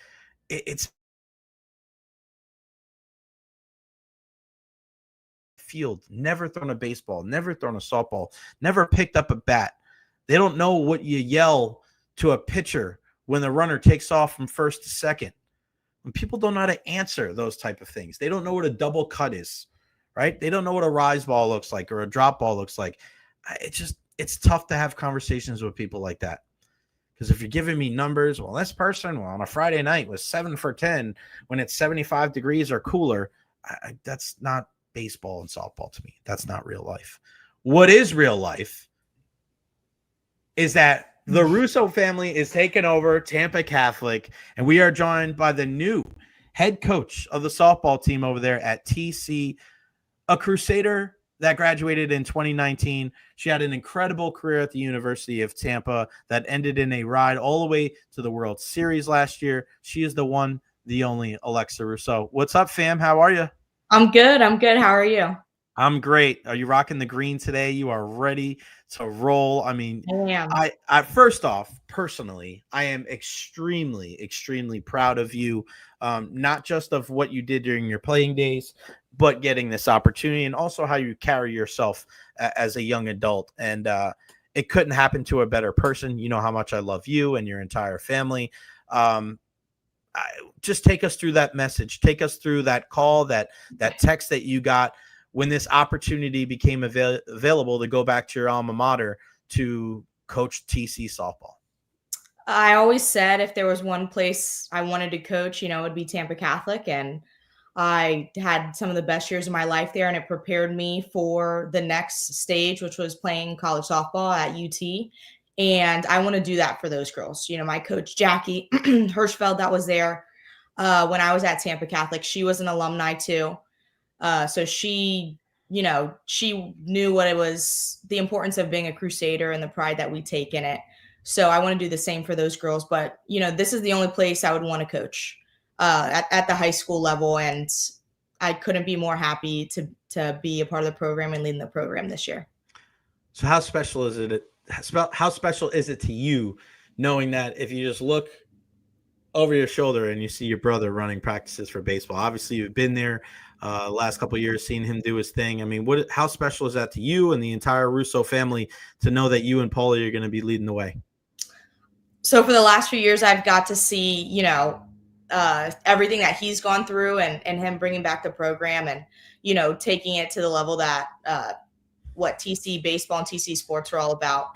It's field, never thrown a baseball, never thrown a softball, never picked up a bat. They don't know what you yell to a pitcher when the runner takes off from first to second. When people don't know how to answer those type of things. They don't know what a double cut is, right? They don't know what a rise ball looks like or a drop ball looks like. It's tough to have conversations with people like that. Because if you're giving me numbers, well, this person on a Friday night was 7 for 10 when it's 75 degrees or cooler, that's not baseball and softball to me. That's not real life. What is real life is that the Russo family is taking over Tampa Catholic, and we are joined by the new head coach of the softball team over there at TC, a Crusader that graduated in 2019. She had an incredible career at the University of Tampa that ended in a ride all the way to the World Series last year. She is the one, the only Alexa Russo. What's up, fam? How are you? I'm good. How are you? I'm great. Are you rocking the green today? You are ready to roll. I mean, I first off, personally, I am extremely, extremely proud of you. Not just of what you did during your playing days, but getting this opportunity and also how you carry yourself as a young adult. And it couldn't happen to a better person. You know how much I love you and your entire family. Just take us through that message. Take us through that call, that text that you got when this opportunity became available to go back to your alma mater to coach TC softball. I always said if there was one place I wanted to coach, it would be Tampa Catholic. And I had some of the best years of my life there, and it prepared me for the next stage, which was playing college softball at UT. And I want to do that for those girls. My coach, Jackie Hirschfeld, that was there when I was at Tampa Catholic. She was an alumni too. So she knew what it was, the importance of being a Crusader and the pride that we take in it. So I want to do the same for those girls. But, this is the only place I would want to coach at the high school level. And I couldn't be more happy to be a part of the program and leading the program this year. So how special is it? How special is it to you knowing that if you just look over your shoulder and you see your brother running practices for baseball? Obviously, you've been there last couple of years, seeing him do his thing. I mean, how special is that to you and the entire Russo family to know that you and Paulie are going to be leading the way? So for the last few years, I've got to see, everything that he's gone through and him bringing back the program and, taking it to the level that what TC baseball and TC sports are all about.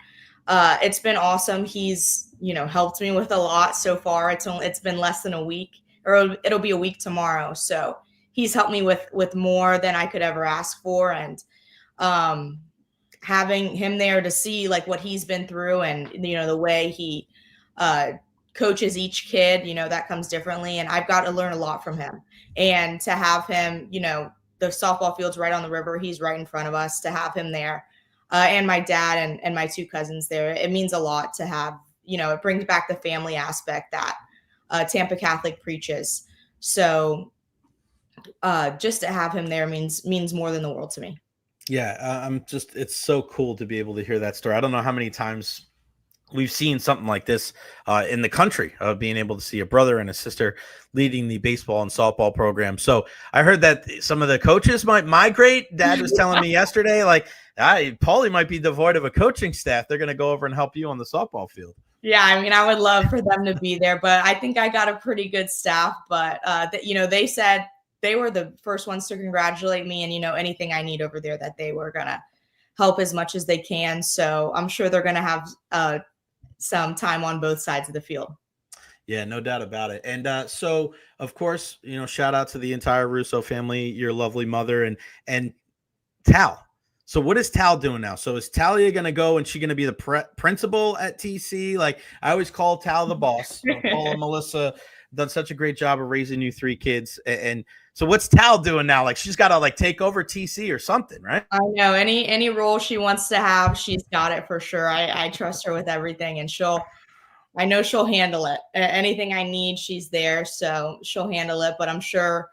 It's been awesome. He's, helped me with a lot so far. It's been less than a week, or it'll be a week tomorrow. So he's helped me with more than I could ever ask for. And having him there to see like what he's been through and, the way he coaches each kid, that comes differently. And I've got to learn a lot from him. And to have him, the softball field's right on the river. He's right in front of us. To have him there and my dad and my two cousins there, it means a lot to have, it brings back the family aspect that Tampa Catholic preaches. So just to have him there means more than the world to me. Yeah, it's so cool to be able to hear that story. I don't know how many times we've seen something like this in the country, of being able to see a brother and a sister leading the baseball and softball program. So I heard that some of the coaches might migrate. Dad was telling me yesterday, like, Paulie might be devoid of a coaching staff. They're going to go over and help you on the softball field. Yeah, I mean, I would love for them to be there, but I think I got a pretty good staff. But, they said they were the first ones to congratulate me and, anything I need over there, that they were going to help as much as they can. So I'm sure they're going to have some time on both sides of the field. Yeah, no doubt about it. And so, of course, shout out to the entire Russo family, your lovely mother and Tal. So what is Tal doing now? So is Talia going to go and she going to be the principal at TC? Like I always call Tal the boss. Paul and Melissa done such a great job of raising you 3 kids. And so what's Tal doing now? Like she's got to like take over TC or something, right? I know any role she wants to have, she's got it for sure. I trust her with everything, and I know she'll handle it. Anything I need, she's there, so she'll handle it. But I'm sure,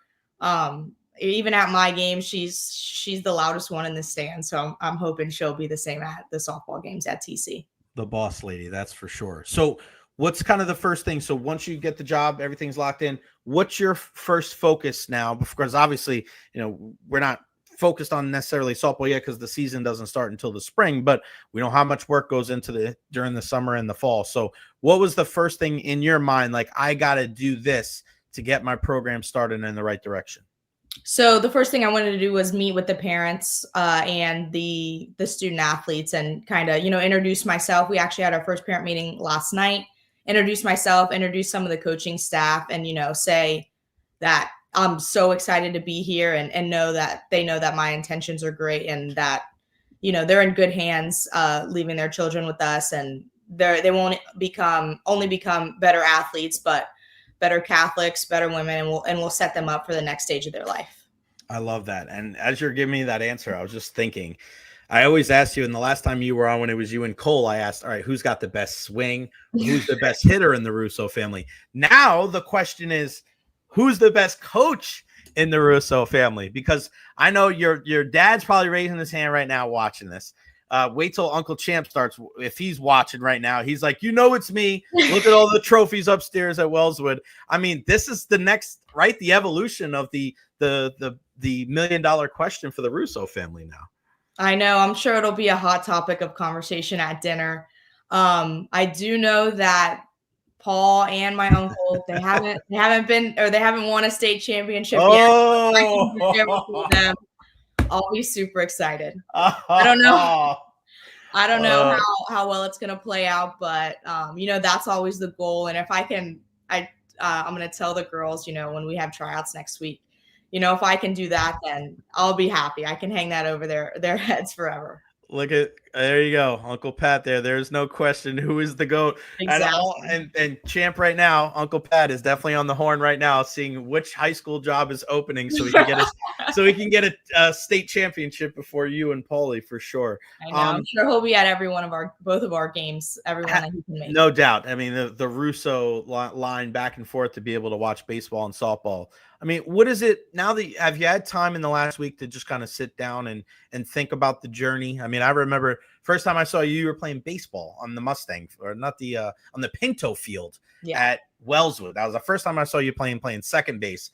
even at my game, she's the loudest one in the stand. So I'm hoping she'll be the same at the softball games at TC. The boss lady, that's for sure. So what's kind of the first thing? So once you get the job, everything's locked in. What's your first focus now? Because obviously, we're not focused on necessarily softball yet because the season doesn't start until the spring, but we know how much work goes into during the summer and the fall. So what was the first thing in your mind? Like, I got to do this to get my program started in the right direction. So the first thing I wanted to do was meet with the parents and the student athletes and kind of, introduce myself. We actually had our first parent meeting last night, introduce myself, introduce some of the coaching staff, and, say that I'm so excited to be here and know that they know that my intentions are great and that, they're in good hands leaving their children with us, and they won't only become better athletes, but better Catholics, better women, and we'll set them up for the next stage of their life. I love that. And as you're giving me that answer, I was just thinking, I always asked you, and the last time you were on when it was you and Cole, I asked, all right, who's got the best swing? Who's the best hitter in the Russo family? Now the question is, who's the best coach in the Russo family? Because I know your dad's probably raising his hand right now watching this. Wait till Uncle Champ starts. If he's watching right now, he's like, it's me. Look at all the trophies upstairs at Wellswood. I mean, this is the next, right? The evolution of the $1 million question for the Russo family now. I know. I'm sure it'll be a hot topic of conversation at dinner. I do know that Paul and my uncle, they haven't won a state championship yet. Them. I'll be super excited. I don't know. I don't know how well it's going to play out, but that's always the goal. And if I can, I'm going to tell the girls, when we have tryouts next week, if I can do that, then I'll be happy. I can hang that over their heads forever. There you go, Uncle Pat. There's no question who is the GOAT. Exactly. And Champ right now, Uncle Pat is definitely on the horn right now, seeing which high school job is opening, so he can get a state championship before you and Paulie for sure. I know. I'm sure he'll be at both of our games. Everyone that he can make. No doubt. I mean, the Russo line back and forth to be able to watch baseball and softball. I mean, what is it now that have you had time in the last week to just kind of sit down and think about the journey? I mean, I remember first time I saw you were playing baseball on the Mustang, or not on the Pinto field at Wellswood. That was the first time I saw you playing second base,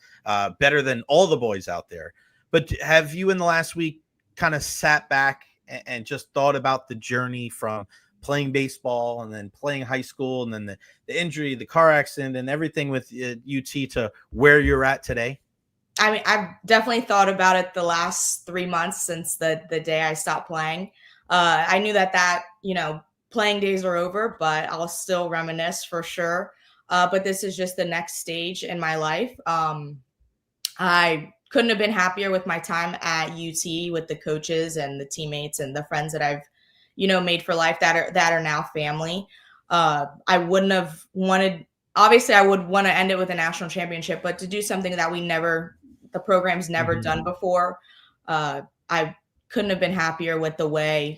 better than all the boys out there. But have you in the last week kind of sat back and just thought about the journey from playing baseball and then playing high school and then the injury, the car accident, and everything with UT to where you're at today? I mean, I've definitely thought about it the last 3 months since the day I stopped playing. I knew that playing days are over, but I'll still reminisce for sure. But this is just the next stage in my life. I couldn't have been happier with my time at UT with the coaches and the teammates and the friends that I've made for life that are now family. I wouldn't have wanted, obviously I would want to end it with a national championship, but to do something that the program's never done before. I couldn't have been happier with the way,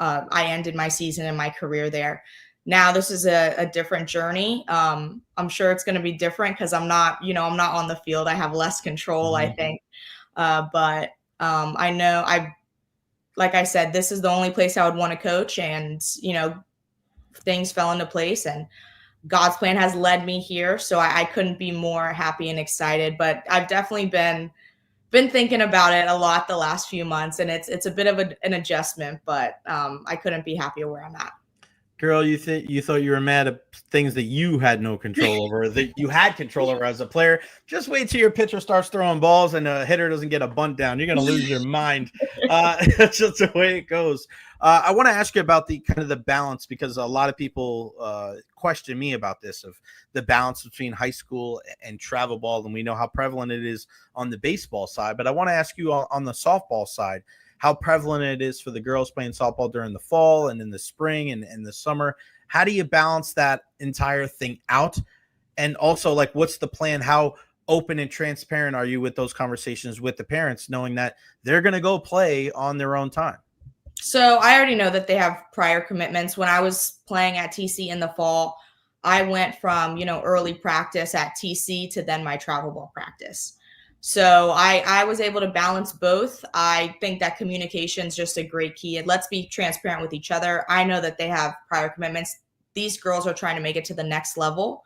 I ended my season and my career there. Now this is a different journey. I'm sure it's going to be different because I'm not on the field. I have less control, I think. But I know like I said, this is the only place I would want to coach, and, things fell into place and God's plan has led me here. So I couldn't be more happy and excited, but I've definitely been thinking about it a lot the last few months, and it's a bit of an adjustment, but I couldn't be happier where I'm at. Girl, you thought you were mad at things that you had no control over, that you had control over as a player. Just wait till your pitcher starts throwing balls and a hitter doesn't get a bunt down. You're going to lose your mind. That's just the way it goes. I want to ask you about the kind of the balance, because a lot of people question me about this, of the balance between high school and travel ball. And we know how prevalent it is on the baseball side, but I want to ask you on the softball side, how prevalent it is for the girls playing softball during the fall and in the spring and in the summer. How do you balance that entire thing out? And also, like, what's the plan? How open and transparent are you with those conversations with the parents, knowing that they're going to go play on their own time? So I already know that they have prior commitments. When I was playing at TC in the fall, I went from, early practice at TC to then my travel ball practice. So I was able to balance both. I think that communication is just a great key. And let's be transparent with each other. I know that they have prior commitments. These girls are trying to make it to the next level.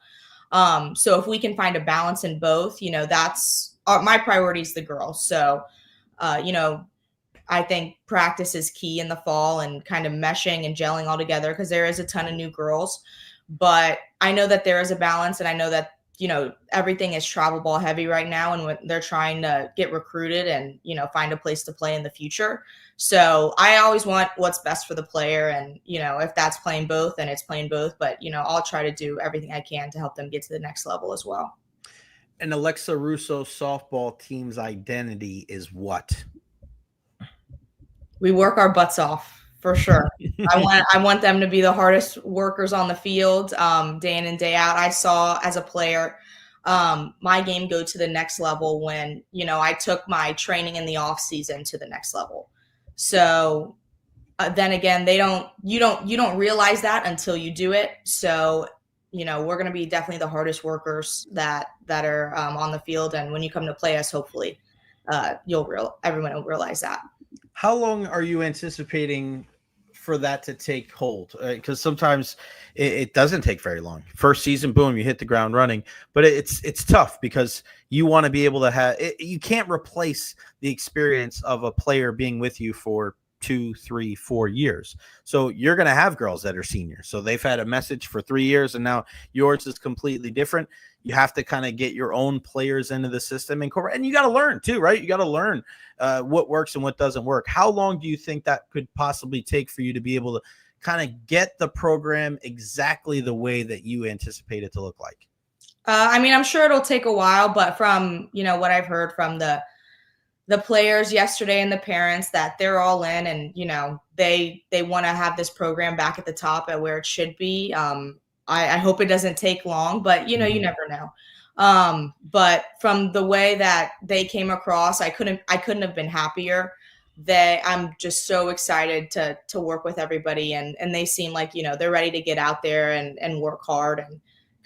So if we can find a balance in both, that's my priority is the girls. So, I think practice is key in the fall and kind of meshing and gelling all together because there is a ton of new girls. But I know that there is a balance, and I know that, everything is travel ball heavy right now, and when they're trying to get recruited and, find a place to play in the future. So I always want what's best for the player. And, if that's playing both, then it's playing both. But, I'll try to do everything I can to help them get to the next level as well. And Alexa Russo softball team's identity is what? We work our butts off for sure. I want them to be the hardest workers on the field, day in and day out. I saw as a player, my game go to the next level when, I took my training in the off season to the next level. So then again, you don't realize that until you do it. So, we're going to be definitely the hardest workers that are on the field. And when you come to play us, hopefully, everyone will realize that. How long are you anticipating for that to take hold? Because sometimes it doesn't take very long. First season, boom, you hit the ground running. But it's tough because you want to be able to have – you can't replace the experience of a player being with you for 2, 3, 4 years. So you're going to have girls that are seniors. So they've had a message for 3 years, and now yours is completely different. You have to kind of get your own players into the system and you got to learn too, right? You got to learn what works and what doesn't work. How long do you think that could possibly take for you to be able to kind of get the program exactly the way that you anticipate it to look like? I'm sure it'll take a while, but from, what I've heard from the players yesterday and the parents, that they're all in and, they want to have this program back at the top at where it should be. I hope it doesn't take long, but you never know. But from the way that they came across, I couldn't have been happier. I'm just so excited to work with everybody, and they seem like, they're ready to get out there and work hard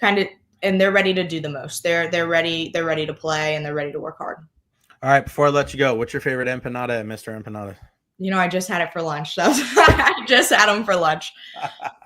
and they're ready to do the most. They're ready to play, and they're ready to work hard. All right, before I let you go, what's your favorite empanada at Mr. Empanada? I just had it for lunch. I just had them for lunch.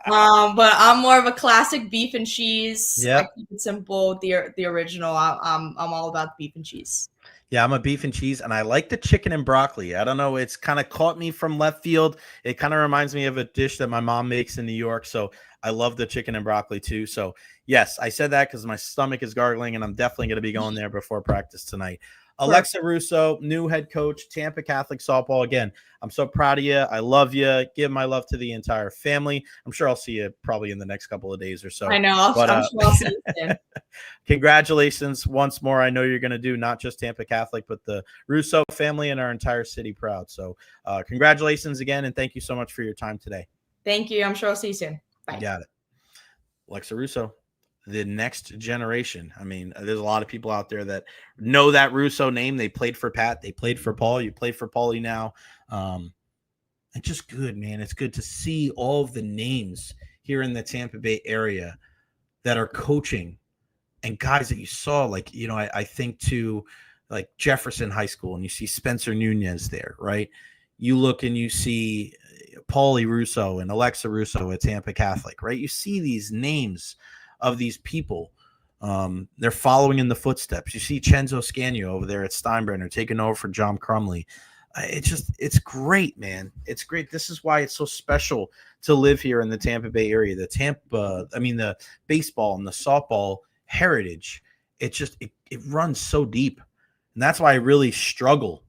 But I'm more of a classic beef and cheese. Yeah, keep it simple. The original. I'm all about the beef and cheese. Yeah, I'm a beef and cheese, and I like the chicken and broccoli. I don't know. It's kind of caught me from left field. It kind of reminds me of a dish that my mom makes in New York. So I love the chicken and broccoli too. So yes, I said that because my stomach is gargling, and I'm definitely going to be going there before practice tonight. Alexa Russo, new head coach, Tampa Catholic softball. Again, I'm so proud of you. I love you. Give my love to the entire family. I'm sure I'll see you probably in the next couple of days or so. I know. I'm sure I'll see you soon. Congratulations once more. I know you're going to do not just Tampa Catholic, but the Russo family and our entire city proud. So congratulations again, and thank you so much for your time today. Thank you. I'm sure I'll see you soon. Bye. You got it. Alexa Russo. The next generation. I mean, there's a lot of people out there that know that Russo name. They played for Pat. They played for Paul. You play for Paulie now. It's just good, man. It's good to see all of the names here in the Tampa Bay area that are coaching and guys that you saw. Like, I think to like Jefferson High School, and you see Spencer Nunez there, right? You look and you see Paulie Russo and Alexa Russo at Tampa Catholic, right? You see these names of these people. They're following in the footsteps. You see Chenzo Scagno over there at Steinbrenner taking over for John Crumley. It's great, man. It's great. This is why it's so special to live here in the Tampa Bay area. The baseball and the softball heritage. It runs so deep. And that's why I really struggle.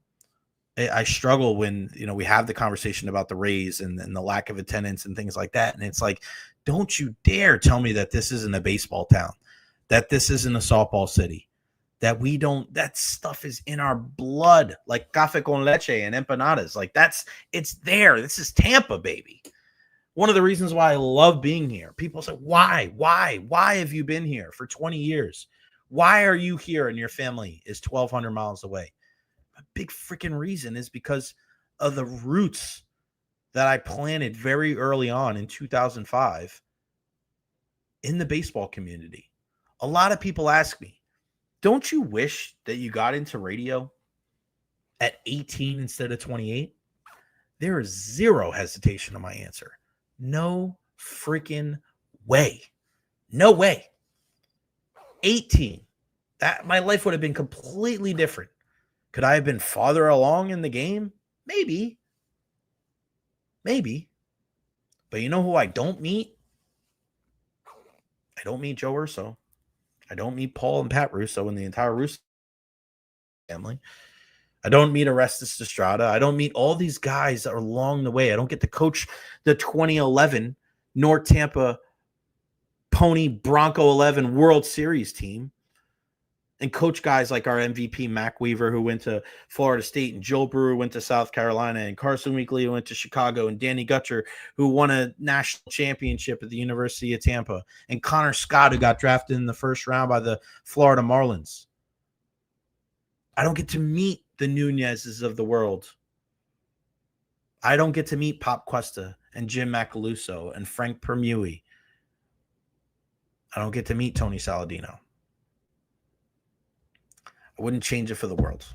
I struggle when, we have the conversation about the Rays and the lack of attendance and things like that. And it's like, don't you dare tell me that this isn't a baseball town, that this isn't a softball city, that we don't, that stuff is in our blood, like café con leche and empanadas. Like it's there. This is Tampa, baby. One of the reasons why I love being here. People say, why have you been here for 20 years? Why are you here and your family is 1,200 miles away? A big freaking reason is because of the roots that I planted very early on in 2005 in the baseball community. A lot of people ask me, don't you wish that you got into radio at 18 instead of 28? There is zero hesitation on my answer. No freaking way. No way. 18. That my life would have been completely different. Could I have been farther along in the game? Maybe. But you know who I don't meet? I don't meet Joe Russo. I don't meet Paul and Pat Russo and the entire Russo family. I don't meet Orestes Estrada. I don't meet all these guys that are along the way. I don't get to coach the 2011 North Tampa Pony Bronco 11 World Series team and coach guys like our MVP Mac Weaver, who went to Florida State, and Joe Brewer went to South Carolina, and Carson Weekly who went to Chicago, and Danny Gutcher, who won a national championship at the University of Tampa, and Connor Scott, who got drafted in the first round by the Florida Marlins. I don't get to meet the Nunez's of the world. I don't get to meet Pop Cuesta and Jim Macaluso and Frank Permui. I don't get to meet Tony Saladino. I wouldn't change it for the world.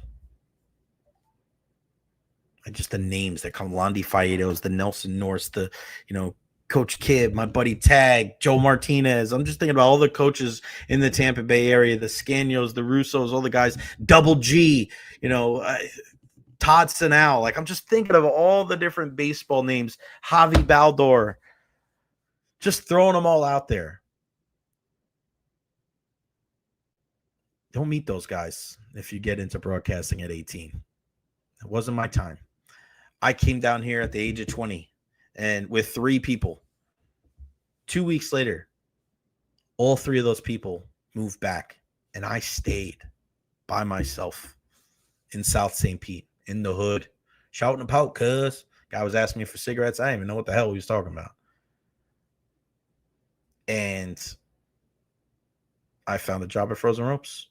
Just the names that come, Landy Faedos, the Nelson Norse, the, Coach Kidd, my buddy Tag, Joe Martinez. I'm just thinking about all the coaches in the Tampa Bay area, the Scanios, the Russos, all the guys, Double G, Todd Sanal. Like, I'm just thinking of all the different baseball names, Javi Baldor, just throwing them all out there. Don't meet those guys if you get into broadcasting at 18. It wasn't my time. I came down here at the age of 20 and with 3 people. 2 weeks later, all 3 of those people moved back, and I stayed by myself in South St. Pete, in the hood, shouting about cuz. Guy was asking me for cigarettes. I didn't even know what the hell he was talking about. And I found a job at Frozen Ropes.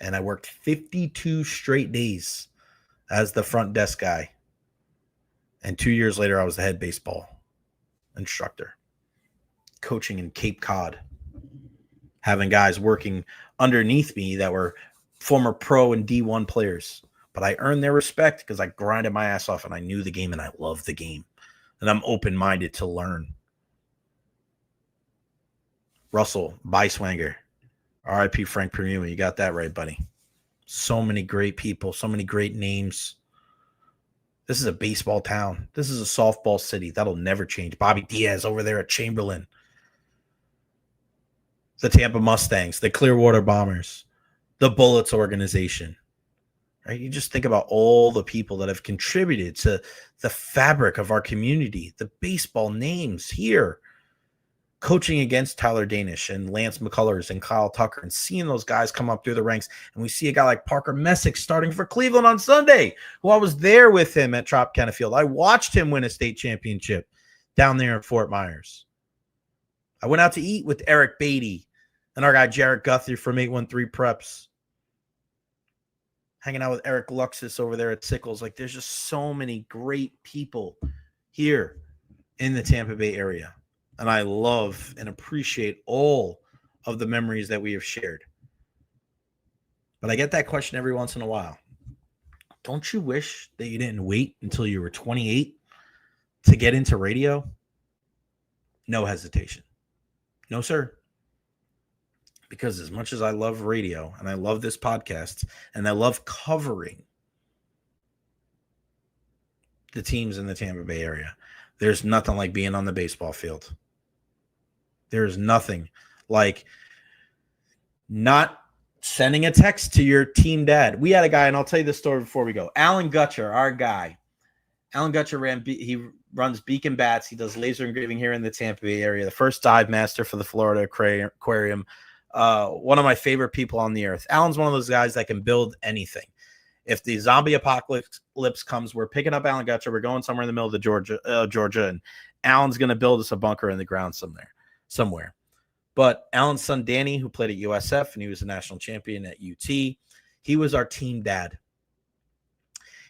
And I worked 52 straight days as the front desk guy. And 2 years later, I was the head baseball instructor, coaching in Cape Cod, having guys working underneath me that were former pro and D1 players. But I earned their respect because I grinded my ass off and I knew the game and I loved the game. And I'm open-minded to learn. Russell Beiswanger, RIP Frank Permuma, you got that right, buddy. So many great people, so many great names. This is a baseball town. This is a softball city. That'll never change. Bobby Diaz over there at Chamberlain. The Tampa Mustangs, the Clearwater Bombers, the Bullets organization. Right? You just think about all the people that have contributed to the fabric of our community, the baseball names here. Coaching against Tyler Danish and Lance McCullers and Kyle Tucker and seeing those guys come up through the ranks. And we see a guy like Parker Messick starting for Cleveland on Sunday, who I was there with him at Tropicana Field. I watched him win a state championship down there in Fort Myers. I went out to eat with Eric Beatty and our guy Jarrett Guthrie from 813 Preps. Hanging out with Eric Luxus over there at Sickles. Like, there's just so many great people here in the Tampa Bay area. And I love and appreciate all of the memories that we have shared. But I get that question every once in a while. Don't you wish that you didn't wait until you were 28 to get into radio? No hesitation. No, sir. Because as much as I love radio and I love this podcast and I love covering the teams in the Tampa Bay area, there's nothing like being on the baseball field. There's nothing like not sending a text to your team dad. We had a guy, and I'll tell you this story before we go. Alan Gutcher, our guy. Alan Gutcher he runs Beacon Bats. He does laser engraving here in the Tampa Bay area. The first dive master for the Florida Aquarium. one of my favorite people on the earth. Alan's one of those guys that can build anything. If the zombie apocalypse comes, we're picking up Alan Gutcher. We're going somewhere in the middle of Georgia, and Alan's going to build us a bunker in the ground somewhere. But Alan's son, Danny, who played at USF, and he was a national champion at UT, he was our team dad.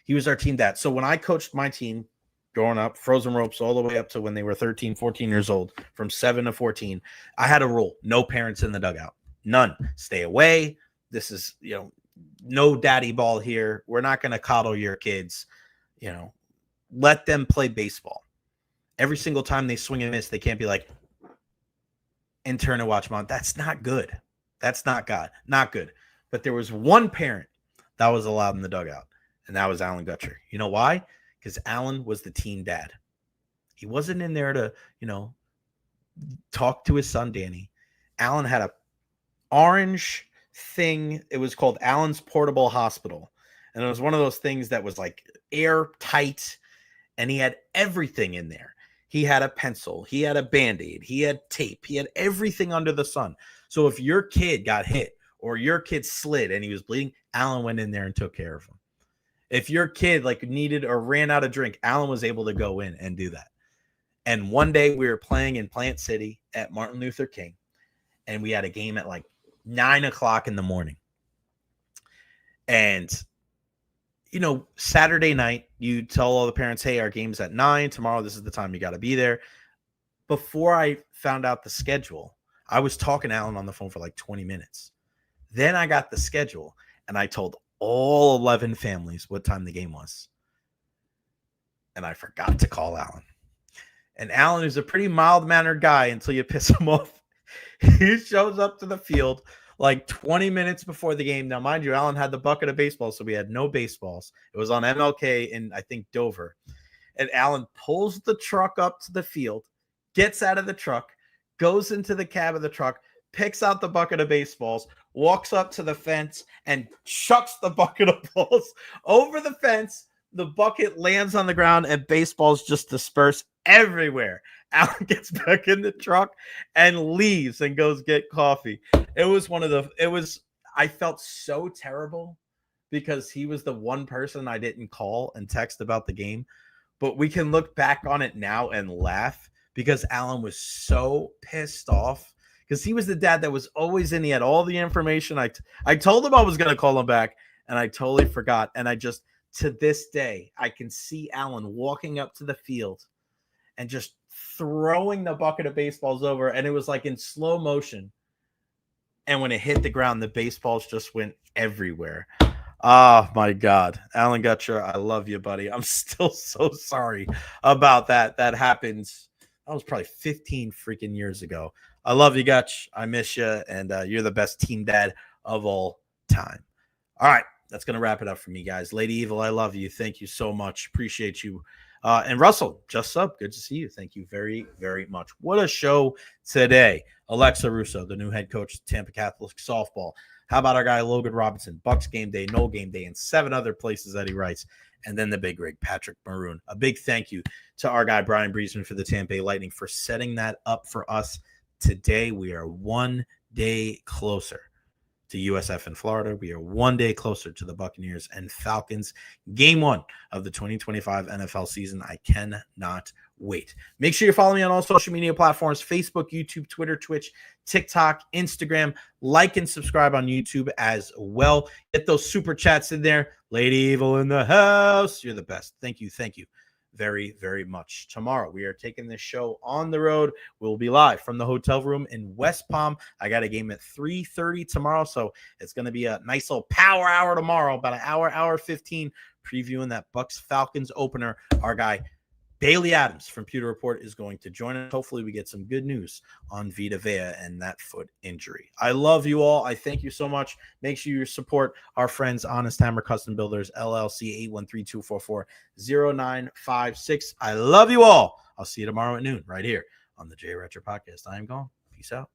So when I coached my team growing up, frozen ropes all the way up to when they were 13, 14 years old, from 7 to 14, I had a rule: no parents in the dugout. None. Stay away. This is, no daddy ball here. We're not going to coddle your kids. Let them play baseball. Every single time they swing and miss, they can't be like, and turn and watch mom. That's not good. That's not good. But there was one parent that was allowed in the dugout, and that was Alan Gutcher. You know why? Because Alan was the team dad. He wasn't in there to, talk to his son, Danny. Alan had a orange thing. It was called Alan's Portable Hospital. And it was one of those things that was like airtight, and he had everything in there. He had a pencil. He had a Band-Aid. He had tape. He had everything under the sun. So if your kid got hit or your kid slid and he was bleeding, Alan went in there and took care of him. If your kid needed or ran out of drink, Alan was able to go in and do that. And one day we were playing in Plant City at Martin Luther King, and we had a game at 9 o'clock in the morning. And, Saturday night, you tell all the parents, hey, our game's at 9. Tomorrow, this is the time you got to be there. Before I found out the schedule, I was talking to Alan on the phone for 20 minutes. Then I got the schedule, and I told all 11 families what time the game was. And I forgot to call Alan. And Alan is a pretty mild-mannered guy until you piss him off. He shows up to the field 20 minutes before the game. Now, mind you, Alan had the bucket of baseballs, so we had no baseballs. It was on MLK in, I think, Dover. And Alan pulls the truck up to the field, gets out of the truck, goes into the cab of the truck, picks out the bucket of baseballs, walks up to the fence, and chucks the bucket of balls over the fence. The bucket lands on the ground, and baseballs just disperse everywhere. Alan gets back in the truck and leaves and goes get coffee. I felt so terrible because he was the one person I didn't call and text about the game. But we can look back on it now and laugh because Alan was so pissed off because he was the dad that was always in. He had all the information. I told him I was going to call him back, and I totally forgot. And to this day, I can see Alan walking up to the field and just throwing the bucket of baseballs over, and it was in slow motion. And when it hit the ground, the baseballs just went everywhere. Oh my God. Alan Gutcher, I love you, buddy. I'm still so sorry about that. That happened. That was probably 15 freaking years ago. I love you, Gutch. I miss you. And you're the best team dad of all time. All right. That's going to wrap it up for me, guys. Lady Evil, I love you. Thank you so much. Appreciate you. And Russell, just sub. Good to see you. Thank you very, very much. What a show today. Alexa Russo, the new head coach of Tampa Catholic softball. How about our guy, Logan Robinson, Bucs Game Day, Noles Game Day, and 7 other places that he writes. And then the big rig, Pat Maroon. A big thank you to our guy, Brian Breesman, for the Tampa Bay Lightning for setting that up for us today. We are one day closer to USF in Florida. We are one day closer to the Buccaneers and Falcons game 1 of the 2025 NFL season. I cannot wait. Make sure you follow me on all social media platforms: Facebook, YouTube, Twitter, Twitch, TikTok, Instagram. Like and subscribe on YouTube as well. Get those super chats in there. Lady Evil in the house. You're the best. Thank you. Thank you very, very much. Tomorrow, we are taking this show on the road. We'll be live from the hotel room in West Palm. I got a game at 3:30 tomorrow, so it's going to be a nice little power hour tomorrow, about an hour 15, previewing that Bucs-Falcons opener. Our guy, Bailey Adams from Pewter Report, is going to join us. Hopefully we get some good news on Vita Vea and that foot injury. I love you all. I thank you so much. Make sure you support our friends, Honest Hammer Custom Builders, LLC, 813-244-0956. I love you all. I'll see you tomorrow at noon right here on the Jay Recher Podcast. I am gone. Peace out.